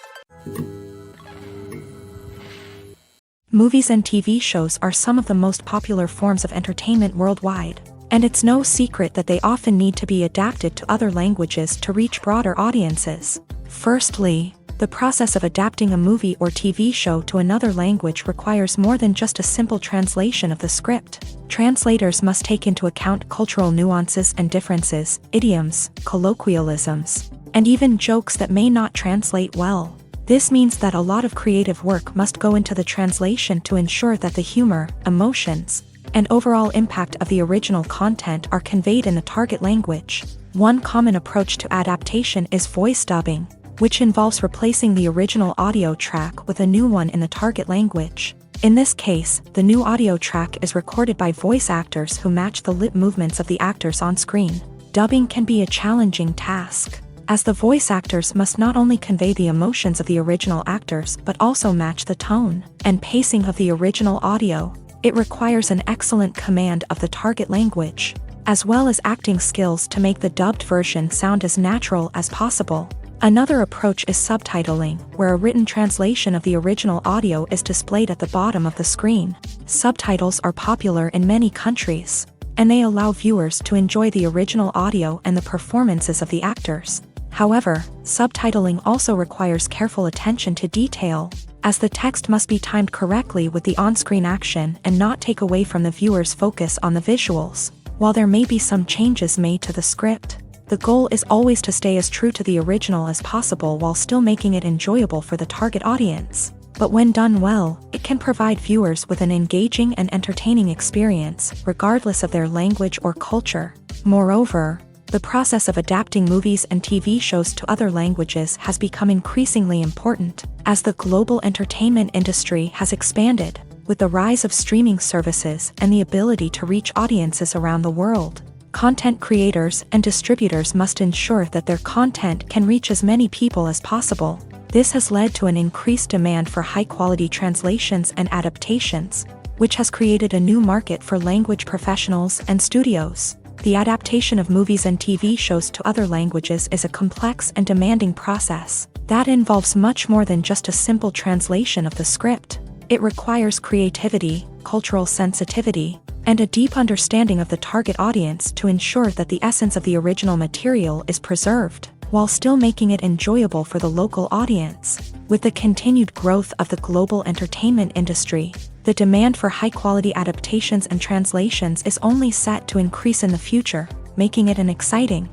Movies and TV shows are some of the most popular forms of entertainment worldwide, and it's no secret that they often need to be adapted to other languages to reach broader audiences. Firstly, the process of adapting a movie or TV show to another language requires more than just a simple translation of the script. Translators must take into account cultural nuances and differences, idioms, colloquialisms, and even jokes that may not translate well. This means that a lot of creative work must go into the translation to ensure that the humor, emotions, and overall impact of the original content are conveyed in the target language. One common approach to adaptation is voice dubbing, which involves replacing the original audio track with a new one in the target language. In this case, the new audio track is recorded by voice actors who match the lip movements of the actors on screen. Dubbing can be a challenging task, as the voice actors must not only convey the emotions of the original actors but also match the tone and pacing of the original audio. It requires an excellent command of the target language, as well as acting skills to make the dubbed version sound as natural as possible. Another approach is subtitling, where a written translation of the original audio is displayed at the bottom of the screen. Subtitles are popular in many countries, and they allow viewers to enjoy the original audio and the performances of the actors. However, subtitling also requires careful attention to detail, as the text must be timed correctly with the on-screen action and not take away from the viewer's focus on the visuals. While there may be some changes made to the script, the goal is always to stay as true to the original as possible while still making it enjoyable for the target audience. But when done well, it can provide viewers with an engaging and entertaining experience, regardless of their language or culture. Moreover, the process of adapting movies and TV shows to other languages has become increasingly important, as the global entertainment industry has expanded, with the rise of streaming services and the ability to reach audiences around the world. Content creators and distributors must ensure that their content can reach as many people as possible. This has led to an increased demand for high-quality translations and adaptations, which has created a new market for language professionals and studios. The adaptation of movies and TV shows to other languages is a complex and demanding process that involves much more than just a simple translation of the script. It requires creativity, cultural sensitivity, and a deep understanding of the target audience to ensure that the essence of the original material is preserved, while still making it enjoyable for the local audience. With the continued growth of the global entertainment industry, The demand for high-quality adaptations and translations is only set to increase in the future, making it an exciting,